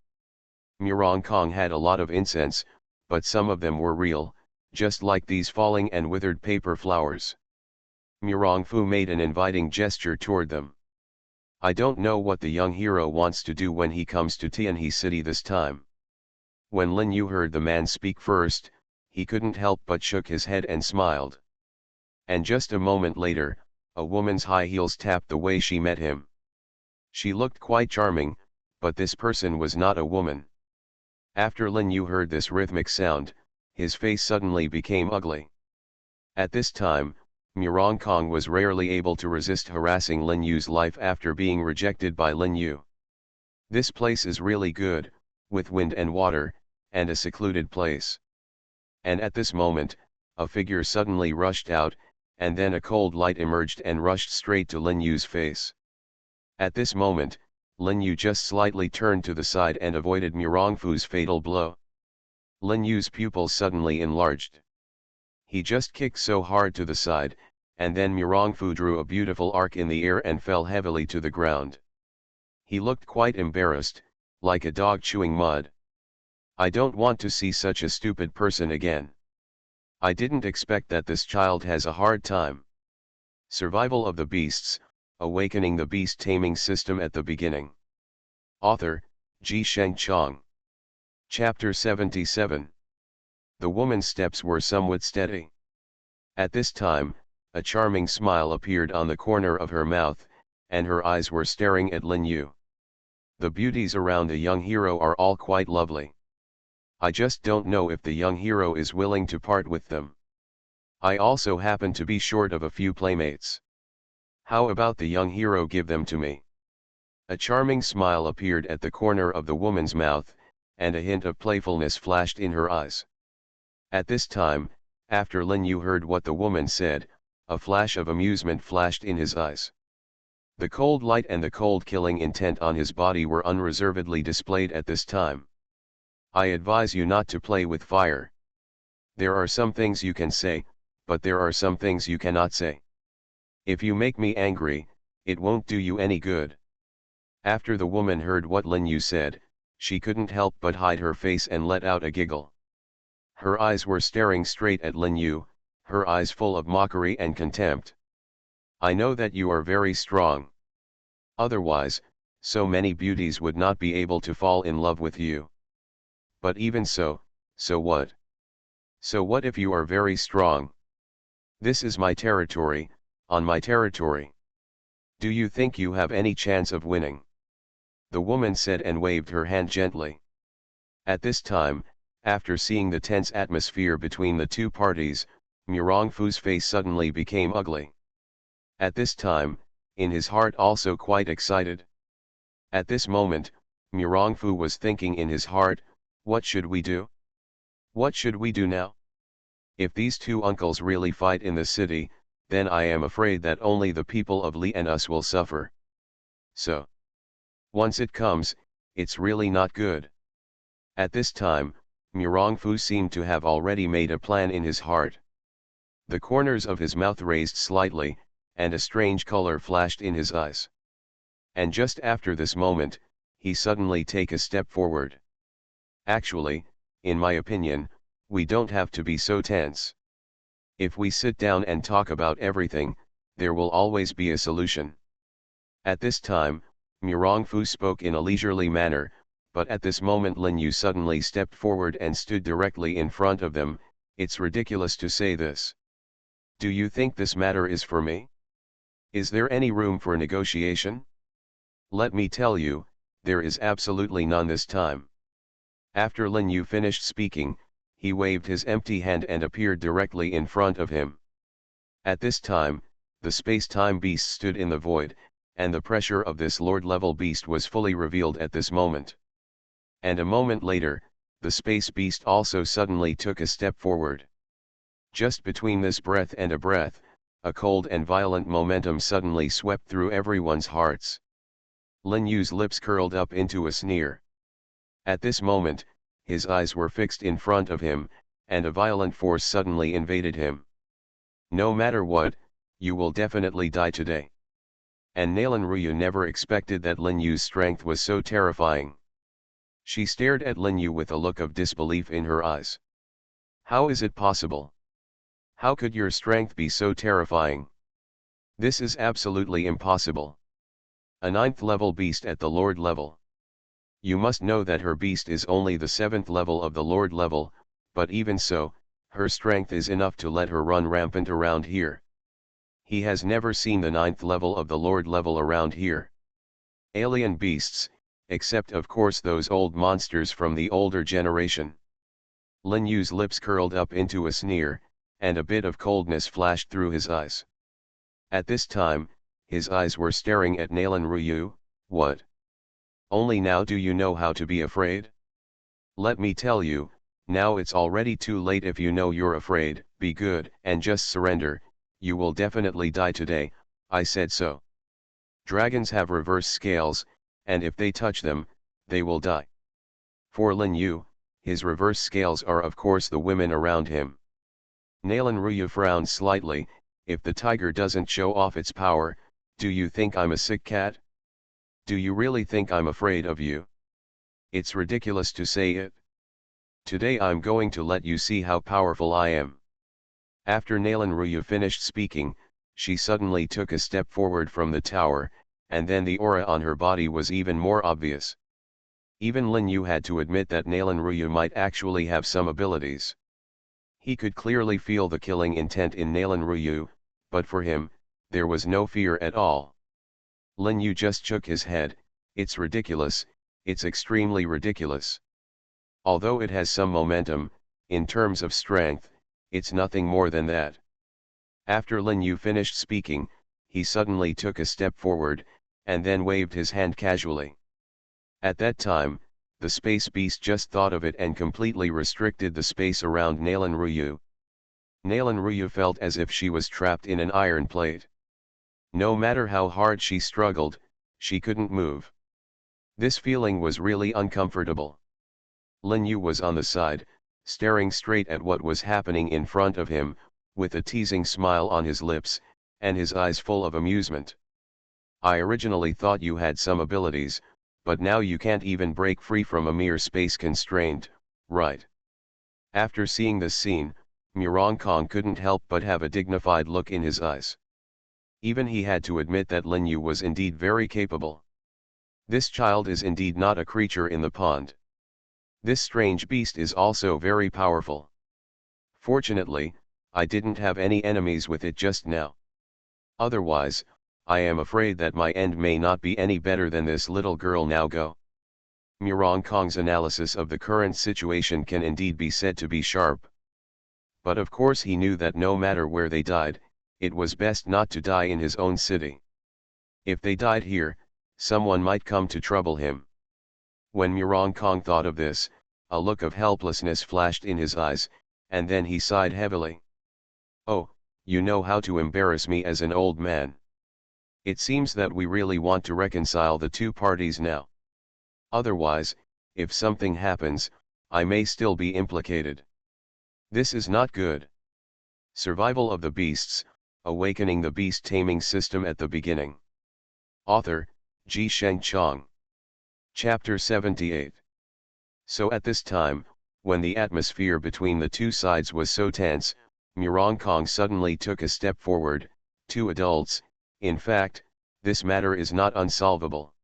Murong Kong had a lot of incense, but some of them were real, just like these falling and withered paper flowers. Murong Fu made an inviting gesture toward them. "I don't know what the young hero wants to do when he comes to Tianhe City this time." When Lin Yu heard the man speak first, he couldn't help but shook his head and smiled. And just a moment later, a woman's high heels tapped the way she met him. She looked quite charming, but this person was not a woman. After Lin Yu heard this rhythmic sound, his face suddenly became ugly. At this time, Murong Kong was rarely able to resist harassing Lin Yu's life after being rejected by Lin Yu. "This place is really good, with wind and water, and a secluded place." And at this moment, a figure suddenly rushed out, and then a cold light emerged and rushed straight to Lin Yu's face. At this moment, Lin Yu just slightly turned to the side and avoided Murong Fu's fatal blow. Lin Yu's pupils suddenly enlarged. He just kicked so hard to the side, and then Murong Fu drew a beautiful arc in the air and fell heavily to the ground. He looked quite embarrassed, like a dog chewing mud. "I don't want to see such a stupid person again. I didn't expect that this child has a hard time." Survival of the Beasts, Awakening the Beast Taming System at the Beginning. Author, Ji Sheng Chong. Chapter 77. The woman's steps were somewhat steady. At this time, a charming smile appeared on the corner of her mouth, and her eyes were staring at Lin Yu. The beauties around the young hero are all quite lovely. I just don't know if the young hero is willing to part with them. I also happen to be short of a few playmates. How about the young hero give them to me? A charming smile appeared at the corner of the woman's mouth, and a hint of playfulness flashed in her eyes. At this time, after Lin Yu heard what the woman said, a flash of amusement flashed in his eyes. The cold light and the cold killing intent on his body were unreservedly displayed at this time. "I advise you not to play with fire. There are some things you can say, but there are some things you cannot say. If you make me angry, it won't do you any good." After the woman heard what Lin Yu said, she couldn't help but hide her face and let out a giggle. Her eyes were staring straight at Lin Yu, her eyes full of mockery and contempt. "I know that you are very strong. Otherwise, so many beauties would not be able to fall in love with you. But even so what? So what if you are very strong? This is my territory, on my territory. Do you think you have any chance of winning?" the woman said and waved her hand gently. At this time, after seeing the tense atmosphere between the two parties, Murong Fu's face suddenly became ugly. At this time, in his heart also quite excited. At this moment, Murong Fu was thinking in his heart, "What should we do? What should we do now? If these two uncles really fight in the city, then I am afraid that only the people of Li and us will suffer. So, once it comes, it's really not good. At this time, Murongfu seemed to have already made a plan in his heart. The corners of his mouth raised slightly, and a strange color flashed in his eyes. And just after this moment, he suddenly take a step forward. Actually, in my opinion, we don't have to be so tense. If we sit down and talk about everything, there will always be a solution. At this time, Murongfu spoke in a leisurely manner, but at this moment Lin Yu suddenly stepped forward and stood directly in front of them. It's ridiculous to say this. Do you think this matter is for me? Is there any room for negotiation? Let me tell you, there is absolutely none this time. After Lin Yu finished speaking, he waved his empty hand and appeared directly in front of him. At this time, the space-time beast stood in the void, and the pressure of this Lord-level beast was fully revealed at this moment. And a moment later, the space beast also suddenly took a step forward. Just between this breath and a breath, a cold and violent momentum suddenly swept through everyone's hearts. Lin Yu's lips curled up into a sneer. At this moment, his eyes were fixed in front of him, and a violent force suddenly invaded him. No matter what, you will definitely die today. And Nalan Ruyu never expected that Lin Yu's strength was so terrifying. She stared at Lin Yu with a look of disbelief in her eyes. How is it possible? How could your strength be so terrifying? This is absolutely impossible. A 9th level beast at the Lord level. You must know that her beast is only the 7th level of the Lord level, but even so, her strength is enough to let her run rampant around here. He has never seen the 9th level of the Lord level around here. Alien beasts, except of course those old monsters from the older generation. Lin Yu's lips curled up into a sneer, and a bit of coldness flashed through his eyes. At this time, his eyes were staring at Nalan Ruyu. What? Only now do you know how to be afraid? Let me tell you, now it's already too late. If you know you're afraid, be good and just surrender. You will definitely die today, I said so. Dragons have reverse scales, and if they touch them, they will die. For Lin Yu, his reverse scales are of course the women around him. Nalan Ruyu frowned slightly. If the tiger doesn't show off its power, do you think I'm a sick cat? Do you really think I'm afraid of you? It's ridiculous to say it. Today I'm going to let you see how powerful I am. After Nalan Ruyu finished speaking, she suddenly took a step forward from the tower, and then the aura on her body was even more obvious. Even Lin Yu had to admit that Nalan Ruyu might actually have some abilities. He could clearly feel the killing intent in Nalan Ruyu, but for him, there was no fear at all. Lin Yu just shook his head. It's ridiculous, it's extremely ridiculous. Although it has some momentum, in terms of strength, it's nothing more than that. After Lin Yu finished speaking, he suddenly took a step forward, and then waved his hand casually. At that time, the space beast just thought of it and completely restricted the space around Nalan Ruyu. Nalan Ruyu felt as if she was trapped in an iron plate. No matter how hard she struggled, she couldn't move. This feeling was really uncomfortable. Lin Yu was on the side, staring straight at what was happening in front of him, with a teasing smile on his lips, and his eyes full of amusement. I originally thought you had some abilities, but now you can't even break free from a mere space constraint, right? After seeing this scene, Murongkong couldn't help but have a dignified look in his eyes. Even he had to admit that Lin Yu was indeed very capable. This child is indeed not a creature in the pond. This strange beast is also very powerful. Fortunately, I didn't have any enemies with it just now. Otherwise, I am afraid that my end may not be any better than this little girl. Now go. Murongkong's analysis of the current situation can indeed be said to be sharp. But of course he knew that no matter where they died, it was best not to die in his own city. If they died here, someone might come to trouble him. When Murongkong thought of this, a look of helplessness flashed in his eyes, and then he sighed heavily. "Oh, you know how to embarrass me as an old man. It seems that we really want to reconcile the two parties now. Otherwise, if something happens, I may still be implicated. This is not good." Survival of the Beasts, Awakening the Beast Taming System at the Beginning. Author, Sheng Chong. Chapter 78. So at this time, when the atmosphere between the two sides was so tense, Kong suddenly took a step forward. "Two adults, in fact, this matter is not unsolvable.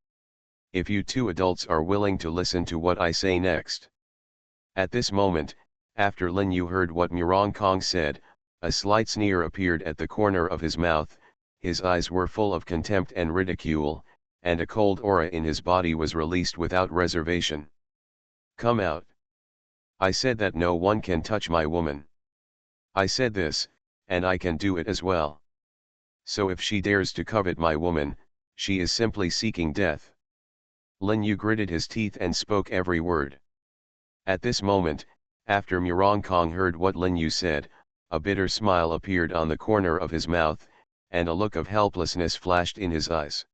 If you two adults are willing to listen to what I say next." At this moment, after Lin Yu heard what Kong said, a slight sneer appeared at the corner of his mouth, his eyes were full of contempt and ridicule, and a cold aura in his body was released without reservation. "Come out. I said that no one can touch my woman. I said this, and I can do it as well. So if she dares to covet my woman, she is simply seeking death." Lin Yu gritted his teeth and spoke every word. At this moment, after Kong heard what Lin Yu said, a bitter smile appeared on the corner of his mouth, and a look of helplessness flashed in his eyes.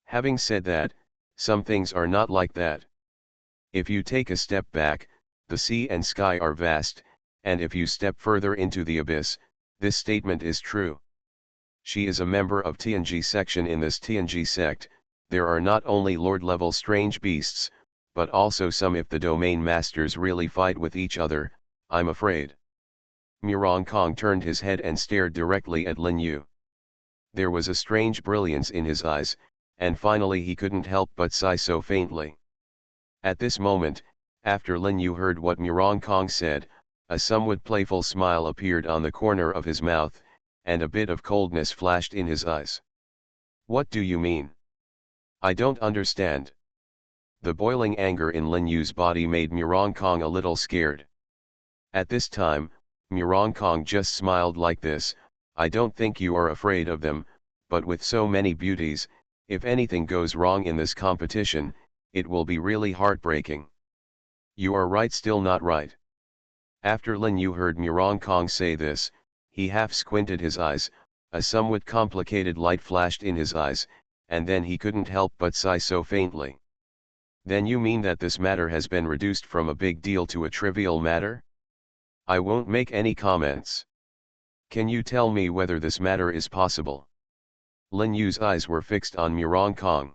"Having said that, some things are not like that. If you take a step back, the sea and sky are vast, and if you step further into the abyss, this statement is true. She is a member of TNG section. In this TNG sect, there are not only lord-level strange beasts, but also some. If the domain masters really fight with each other, I'm afraid." Kong turned his head and stared directly at Lin Yu. There was a strange brilliance in his eyes, and finally he couldn't help but sigh so faintly. At this moment, after Lin Yu heard what Kong said, a somewhat playful smile appeared on the corner of his mouth, and a bit of coldness flashed in his eyes. "What do you mean? I don't understand." The boiling anger in Lin Yu's body made Kong a little scared. At this time, Kong just smiled like this. "I don't think you are afraid of them, but with so many beauties, if anything goes wrong in this competition, it will be really heartbreaking." "You are right, still not right." After Lin Yu heard Kong say this, he half squinted his eyes, a somewhat complicated light flashed in his eyes, and then he couldn't help but sigh so faintly. "Then you mean that this matter has been reduced from a big deal to a trivial matter? I won't make any comments. Can you tell me whether this matter is possible?" Lin Yu's eyes were fixed on Kong.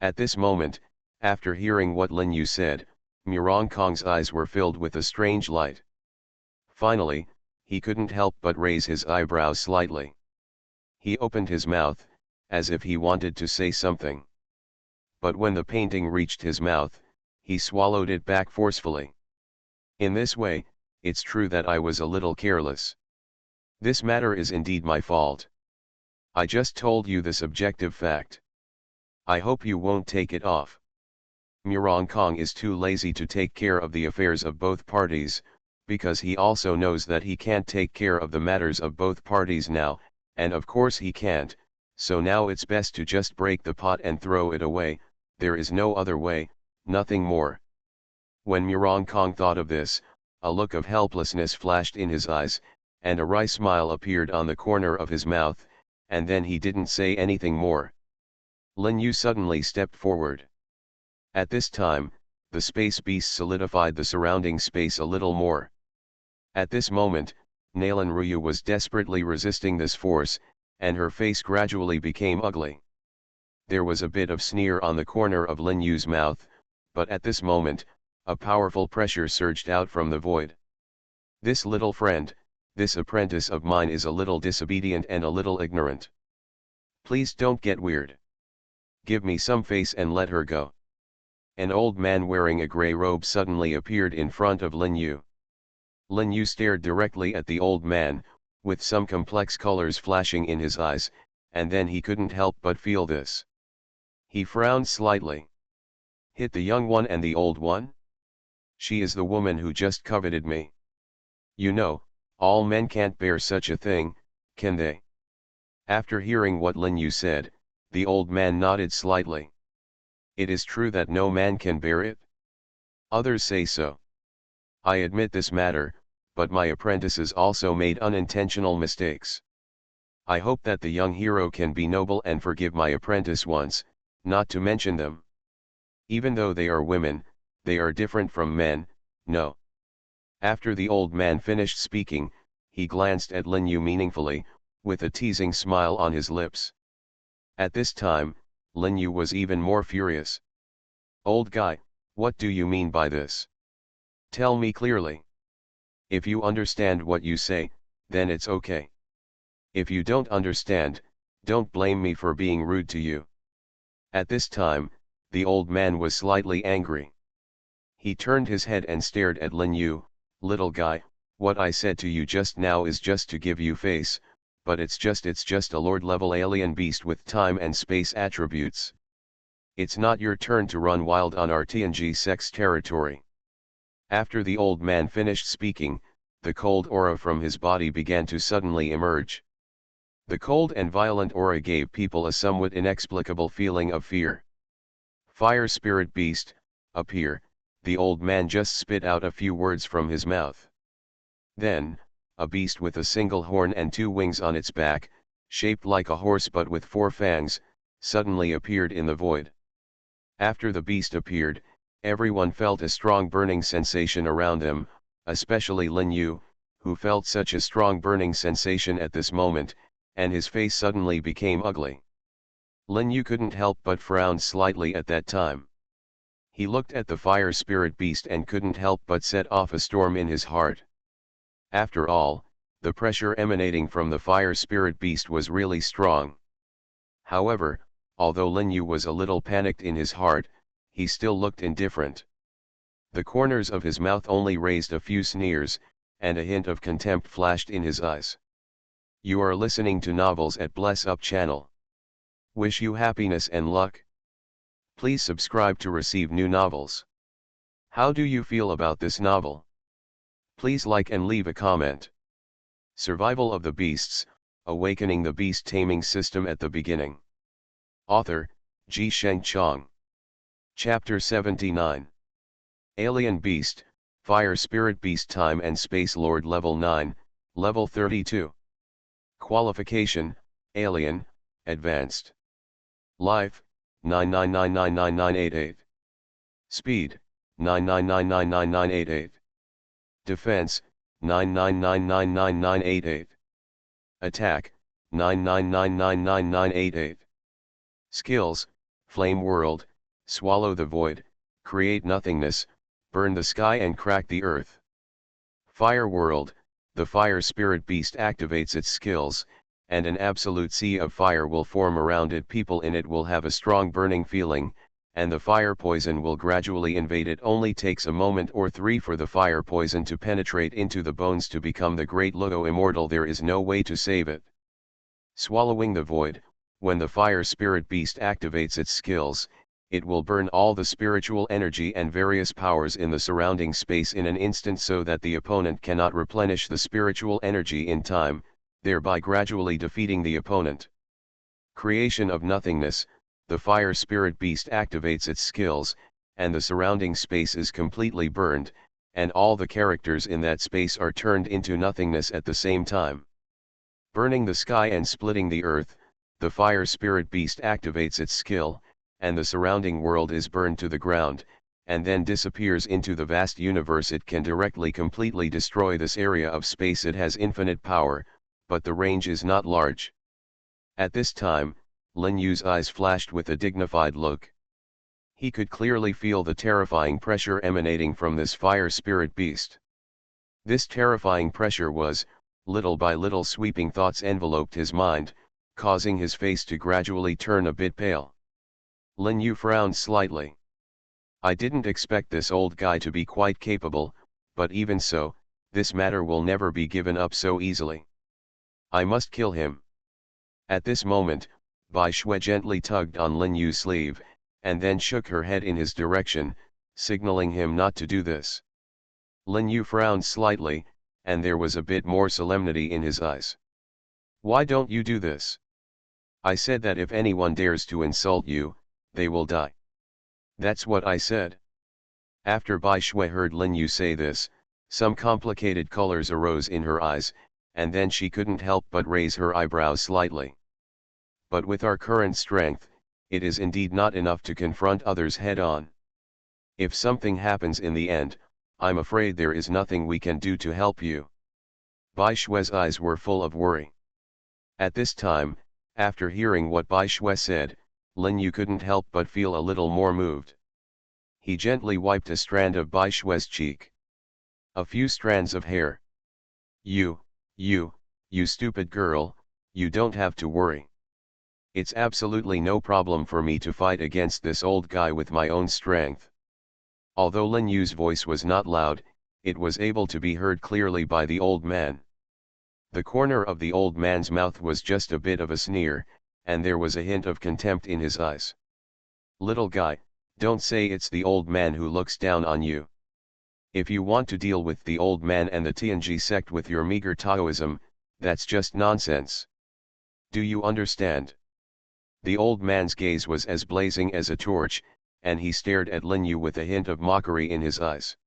At this moment, after hearing what Lin Yu said, Kong's eyes were filled with a strange light. Finally, he couldn't help but raise his eyebrows slightly. He opened his mouth, as if he wanted to say something. But when the painting reached his mouth, he swallowed it back forcefully. "In this way, it's true that I was a little careless. This matter is indeed my fault. I just told you this objective fact. I hope you won't take it off." Kong is too lazy to take care of the affairs of both parties, because he also knows that he can't take care of the matters of both parties now, and of course he can't, so now it's best to just break the pot and throw it away. There is no other way, nothing more. When Kong thought of this, a look of helplessness flashed in his eyes, and a wry smile appeared on the corner of his mouth, and then he didn't say anything more. Lin Yu suddenly stepped forward. At this time, the space beast solidified the surrounding space a little more. At this moment, Nalan Ruyu was desperately resisting this force, and her face gradually became ugly. There was a bit of sneer on the corner of Lin Yu's mouth, but at this moment, a powerful pressure surged out from the void. "This little friend, this apprentice of mine is a little disobedient and a little ignorant. Please don't get weird. Give me some face and let her go." An old man wearing a grey robe suddenly appeared in front of Lin Yu. Lin Yu stared directly at the old man, with some complex colors flashing in his eyes, and then he couldn't help but feel this. He frowned slightly. "Hit the young one and the old one? She is the woman who just coveted me. You know, all men can't bear such a thing, can they?" After hearing what Lin Yu said, the old man nodded slightly. "It is true that no man can bear it? Others say so. I admit this matter, but my apprentices also made unintentional mistakes. I hope that the young hero can be noble and forgive my apprentice once, not to mention them. Even though they are women, they are different from men, no. After the old man finished speaking, he glanced at Lin Yu meaningfully, with a teasing smile on his lips. At this time, Lin Yu was even more furious. Old guy, what do you mean by this? Tell me clearly. If you understand what you say, then it's okay. If you don't understand, don't blame me for being rude to you. At this time, the old man was slightly angry. He turned his head and stared at Lin Yu. Little guy, what I said to you just now is just to give you face, but it's just a lord-level alien beast with time and space attributes. It's not your turn to run wild on our TNG sex territory. After the old man finished speaking, the cold aura from his body began to suddenly emerge. The cold and violent aura gave people a somewhat inexplicable feeling of fear. Fire spirit beast, appear, the old man just spit out a few words from his mouth. Then, a beast with a single horn and 2 wings on its back, shaped like a horse but with 4 fangs, suddenly appeared in the void. After the beast appeared, everyone felt a strong burning sensation around them, especially Lin Yu, who felt such a strong burning sensation at this moment, and his face suddenly became ugly. Lin Yu couldn't help but frown slightly at that time. He looked at the fire spirit beast and couldn't help but set off a storm in his heart. After all, the pressure emanating from the fire spirit beast was really strong. However, although Lin Yu was a little panicked in his heart, he still looked indifferent. The corners of his mouth only raised a few sneers, and a hint of contempt flashed in his eyes. You are listening to Novels at Bless Up channel. Wish you happiness and luck. Please subscribe to receive new novels. How do you feel about this novel? Please like and leave a comment. Survival of the Beasts, Awakening the Beast Taming System at the Beginning. Author, Ji Sheng Chong. Chapter 79. Alien Beast, Fire Spirit Beast Time and Space Lord Level 9, Level 32. Qualification, Alien, Advanced. Life, 999999988. Speed, 999999988. Defense, 999999988. Attack, 999999988. Skills, Flame World, Swallow the Void, Create Nothingness, Burn the Sky and Crack the Earth. Fire World, the Fire Spirit Beast activates its skills, and an absolute sea of fire will form around it. People in it will have a strong burning feeling, and the fire poison will gradually invade it. Only takes a moment or 3 for the fire poison to penetrate into the bones to become the great Lugo immortal. There is no way to save it. Swallowing the Void, when the fire spirit beast activates its skills, it will burn all the spiritual energy and various powers in the surrounding space in an instant so that the opponent cannot replenish the spiritual energy in time, thereby gradually defeating the opponent. Creation of Nothingness, the fire spirit beast activates its skills, and the surrounding space is completely burned, and all the characters in that space are turned into nothingness at the same time. Burning the Sky and Splitting the Earth, the fire spirit beast activates its skill, and the surrounding world is burned to the ground, and then disappears into the vast universe. It can directly completely destroy this area of space. It has infinite power, but the range is not large. At this time, Lin Yu's eyes flashed with a dignified look. He could clearly feel the terrifying pressure emanating from this fire spirit beast. This terrifying pressure was, little by little, sweeping thoughts enveloped his mind, causing his face to gradually turn a bit pale. Lin Yu frowned slightly. I didn't expect this old guy to be quite capable, but even so, this matter will never be given up so easily. I must kill him. At this moment, Bai Shui gently tugged on Lin Yu's sleeve, and then shook her head in his direction, signaling him not to do this. Lin Yu frowned slightly, and there was a bit more solemnity in his eyes. Why don't you do this? I said that if anyone dares to insult you, they will die. That's what I said. After Bai Shui heard Lin Yu say this, Some complicated colors arose in her eyes, and then she couldn't help but raise her eyebrows slightly. But with our current strength, it is indeed not enough to confront others head-on. If something happens in the end, I'm afraid there is nothing we can do to help you. Bai Shui's eyes were full of worry. At this time, after hearing what Bai Shui said, Lin Yu couldn't help but feel a little more moved. He gently wiped a strand of Bai Shui's cheek. A few strands of hair. You stupid girl, you don't have to worry. It's absolutely no problem for me to fight against this old guy with my own strength. Although Lin Yu's voice was not loud, it was able to be heard clearly by the old man. The corner of the old man's mouth was just a bit of a sneer, and there was a hint of contempt in his eyes. Little guy, don't say it's the old man who looks down on you. If you want to deal with the old man and the Tianji sect with your meager Taoism, that's just nonsense. Do you understand? The old man's gaze was as blazing as a torch, and he stared at Lin Yu with a hint of mockery in his eyes.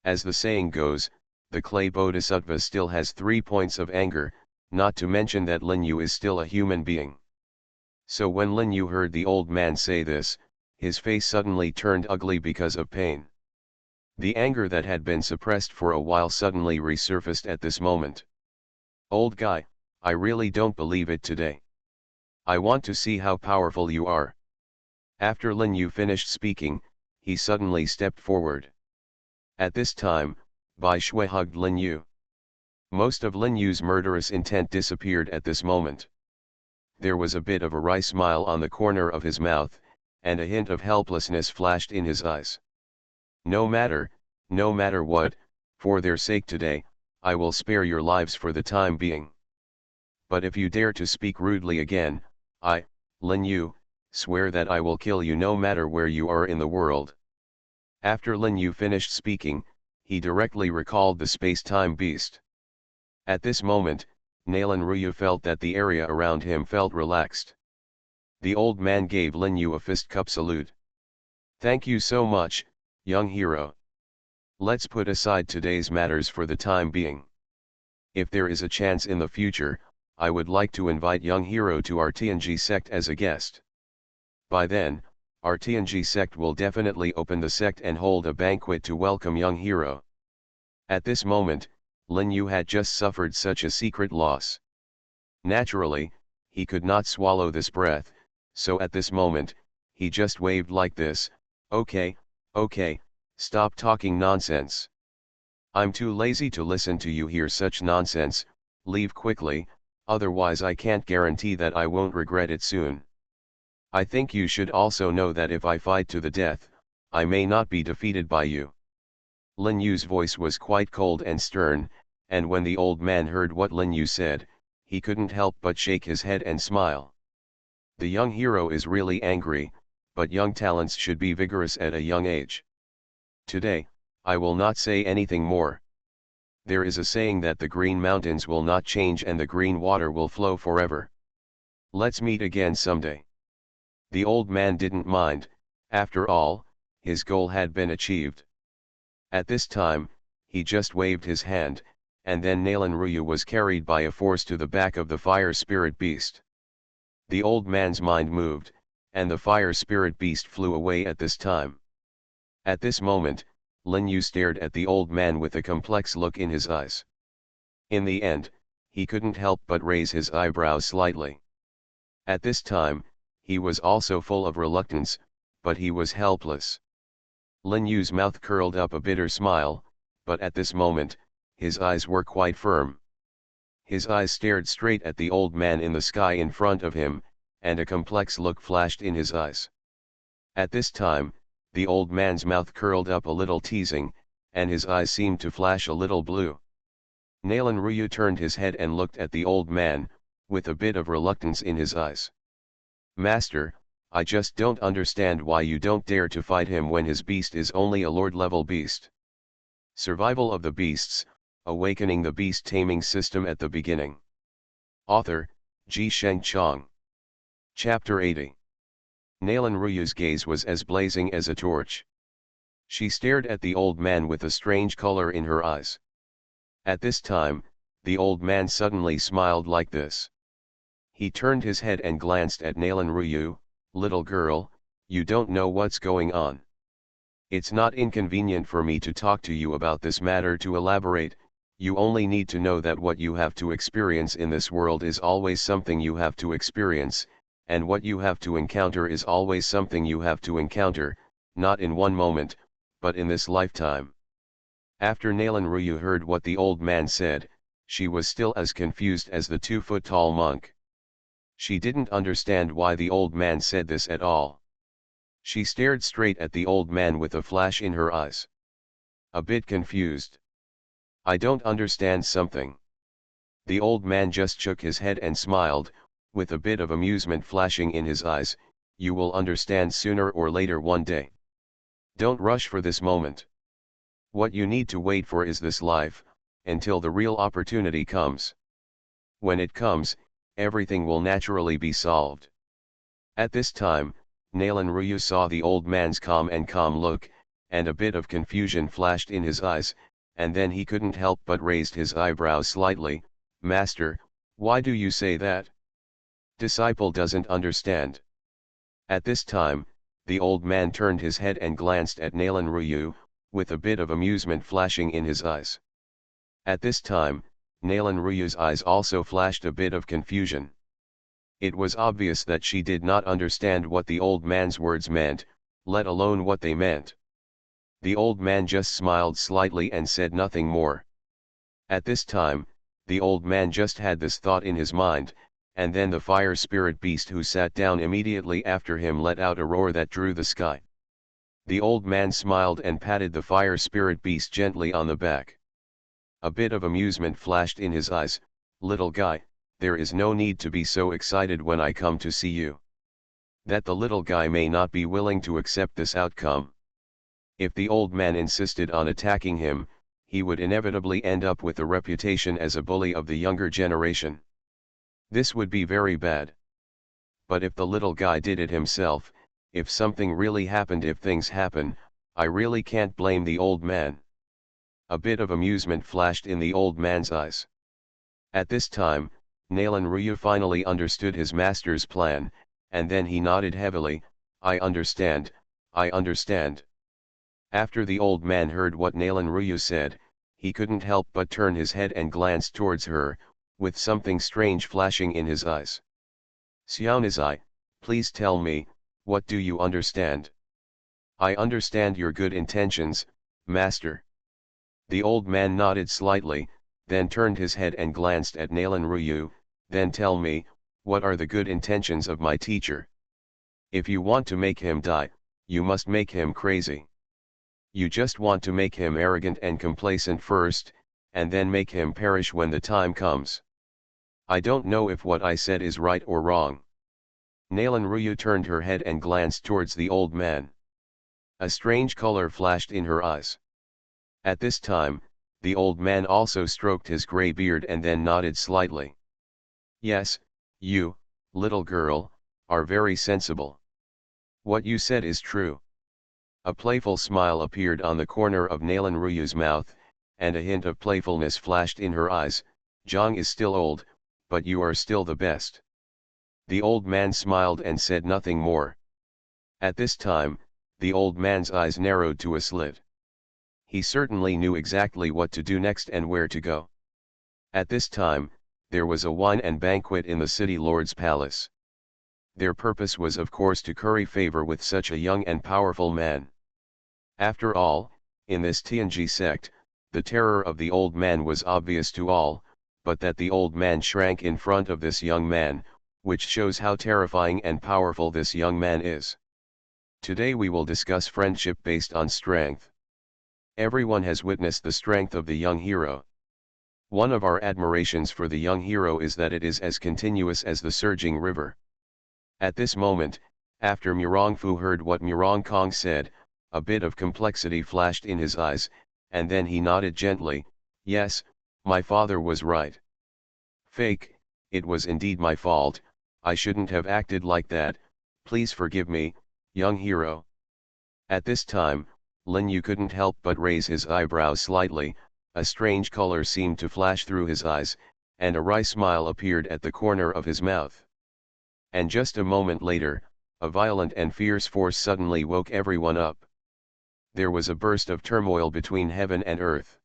As the saying goes, the clay bodhisattva still has 3 points of anger, not to mention that Lin Yu is still a human being. So when Lin Yu heard the old man say this, his face suddenly turned ugly because of pain. The anger that had been suppressed for a while suddenly resurfaced at this moment. Old guy, I really don't believe it today. I want to see how powerful you are. After Lin Yu finished speaking, he suddenly stepped forward. At this time, Bai Shui hugged Lin Yu. Most of Lin Yu's murderous intent disappeared at this moment. There was a bit of a wry smile on the corner of his mouth, and a hint of helplessness flashed in his eyes. No matter what, for their sake today, I will spare your lives for the time being. But if you dare to speak rudely again, I, Lin Yu, swear that I will kill you no matter where you are in the world. After Lin Yu finished speaking, he directly recalled the space-time beast. At this moment, Nalan Ruyu felt that the area around him felt relaxed. The old man gave Lin Yu a fist-cup salute. Thank you so much, young hero. Let's put aside today's matters for the time being. If there is a chance in the future, I would like to invite young hero to our Tianji sect as a guest. By then, our Tianji sect will definitely open the sect and hold a banquet to welcome young hero. At this moment, Lin Yu had just suffered such a secret loss. Naturally, he could not swallow this breath, so at this moment, he just waved like this, okay, stop talking nonsense. I'm too lazy to listen to you hear such nonsense, leave quickly, otherwise I can't guarantee that I won't regret it soon. I think you should also know that if I fight to the death, I may not be defeated by you. Lin Yu's voice was quite cold and stern, and when the old man heard what Lin Yu said, he couldn't help but shake his head and smile. The young hero is really angry, but young talents should be vigorous at a young age. Today, I will not say anything more. There is a saying that the green mountains will not change and the green water will flow forever. Let's meet again someday. The old man didn't mind, after all, his goal had been achieved. At this time, he just waved his hand, and then Nalan Ruyu was carried by a force to the back of the fire spirit beast. The old man's mind moved, and the fire spirit beast flew away at this time. At this moment, Lin Yu stared at the old man with a complex look in his eyes. In the end, he couldn't help but raise his eyebrows slightly. At this time, he was also full of reluctance, but he was helpless. Lin Yu's mouth curled up a bitter smile, but at this moment, his eyes were quite firm. His eyes stared straight at the old man in the sky in front of him, and a complex look flashed in his eyes. At this time, the old man's mouth curled up a little teasing, and his eyes seemed to flash a little blue. Nalan Ruyu turned his head and looked at the old man, with a bit of reluctance in his eyes. Master, I just don't understand why you don't dare to fight him when his beast is only a lord-level beast. Survival of the Beasts, Awakening the Beast Taming System at the Beginning. Author, Ji Sheng Chong. Chapter 80. Nalan Ruyu's gaze was as blazing as a torch. She stared at the old man with a strange color in her eyes. At this time, the old man suddenly smiled like this. He turned his head and glanced at Nalan. Little girl, you don't know what's going on. It's not inconvenient for me to talk to you about this matter to elaborate. You only need to know that what you have to experience in this world is always something you have to experience, and what you have to encounter is always something you have to encounter, not in one moment, but in this lifetime. After Nalan heard what the old man said, she was still as confused as the 2-foot-tall monk. She didn't understand why the old man said this at all. She stared straight at the old man with a flash in her eyes. A bit confused. I don't understand something. The old man just shook his head and smiled, with a bit of amusement flashing in his eyes. You will understand sooner or later one day. Don't rush for this moment. What you need to wait for is this life, until the real opportunity comes. When it comes, everything will naturally be solved. At this time, Nalan saw the old man's calm look, and a bit of confusion flashed in his eyes, and then he couldn't help but raised his eyebrows slightly. Master, why do you say that? Disciple doesn't understand. At this time, the old man turned his head and glanced at Nalan, with a bit of amusement flashing in his eyes. At this time, Nalan eyes also flashed a bit of confusion. It was obvious that she did not understand what the old man's words meant, let alone what they meant. The old man just smiled slightly and said nothing more. At this time, the old man just had this thought in his mind, and then the fire spirit beast who sat down immediately after him let out a roar that drew the sky. The old man smiled and patted the fire spirit beast gently on the back. A bit of amusement flashed in his eyes. Little guy, there is no need to be so excited when I come to see you. That the little guy may not be willing to accept this outcome. If the old man insisted on attacking him, he would inevitably end up with a reputation as a bully of the younger generation. This would be very bad. But if the little guy did it himself, if something really happened, if things happen, I really can't blame the old man. A bit of amusement flashed in the old man's eyes. At this time, Nalan finally understood his master's plan, and then he nodded heavily. I understand, I understand. After the old man heard what Nalan said, he couldn't help but turn his head and glance towards her, with something strange flashing in his eyes. Xiaonazai, please tell me, what do you understand? I understand your good intentions, master. The old man nodded slightly, then turned his head and glanced at Nalan. Then tell me, what are the good intentions of my teacher? If you want to make him die, you must make him crazy. You just want to make him arrogant and complacent first, and then make him perish when the time comes. I don't know if what I said is right or wrong. Nalan turned her head and glanced towards the old man. A strange color flashed in her eyes. At this time, the old man also stroked his gray beard and then nodded slightly. Yes, you, little girl, are very sensible. What you said is true. A playful smile appeared on the corner of Nalan mouth, and a hint of playfulness flashed in her eyes. Zhang is still old, but you are still the best. The old man smiled and said nothing more. At this time, the old man's eyes narrowed to a slit. He certainly knew exactly what to do next and where to go. At this time, there was a wine and banquet in the city lord's palace. Their purpose was of course to curry favor with such a young and powerful man. After all, in this Tianji sect, the terror of the old man was obvious to all, but that the old man shrank in front of this young man, which shows how terrifying and powerful this young man is. Today we will discuss friendship based on strength. Everyone has witnessed the strength of the young hero. One of our admirations for the young hero is that it is as continuous as the surging river. At this moment, after Murongfu heard what Murongkong said, a bit of complexity flashed in his eyes, and then he nodded gently. Yes, my father was right. Fake, it was indeed my fault, I shouldn't have acted like that, please forgive me, young hero. At this time, Lin Yu couldn't help but raise his eyebrows slightly. A strange color seemed to flash through his eyes, and a wry smile appeared at the corner of his mouth. And just a moment later, a violent and fierce force suddenly woke everyone up. There was a burst of turmoil between heaven and earth.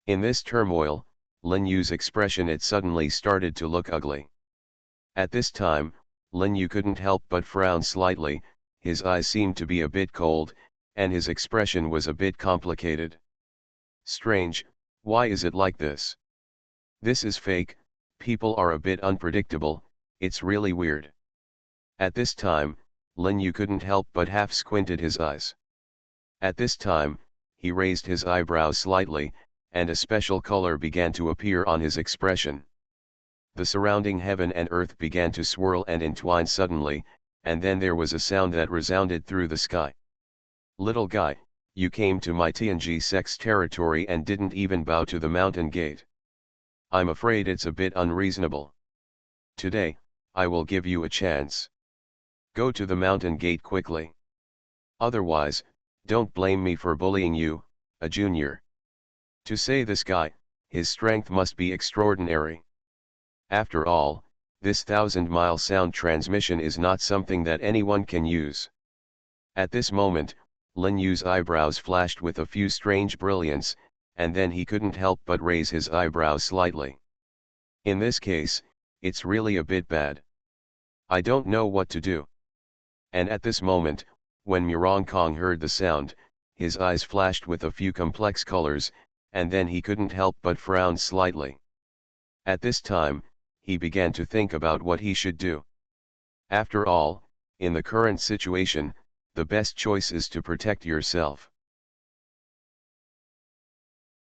In this turmoil, Lin Yu's expression it suddenly started to look ugly. At this time, Lin Yu couldn't help but frown slightly. His eyes seemed to be a bit cold, and his expression was a bit complicated. Strange, why is it like this? This is fake, people are a bit unpredictable, it's really weird. At this time, Lin Yu couldn't help but half squinted his eyes. At this time, he raised his eyebrows slightly, and a special color began to appear on his expression. The surrounding heaven and earth began to swirl and entwine suddenly, and then there was a sound that resounded through the sky. Little guy, you came to my TNG sex territory and didn't even bow to the mountain gate. I'm afraid it's a bit unreasonable. Today, I will give you a chance. Go to the mountain gate quickly. Otherwise, don't blame me for bullying you, a junior. To say this guy, his strength must be extraordinary. After all, this 1,000-mile sound transmission is not something that anyone can use. At this moment, Lin Yu's eyebrows flashed with a few strange brilliance, and then he couldn't help but raise his eyebrows slightly. In this case, it's really a bit bad. I don't know what to do. And at this moment, when Murong Kong heard the sound, his eyes flashed with a few complex colors, and then he couldn't help but frown slightly. At this time, he began to think about what he should do. After all, in the current situation, the best choice is to protect yourself.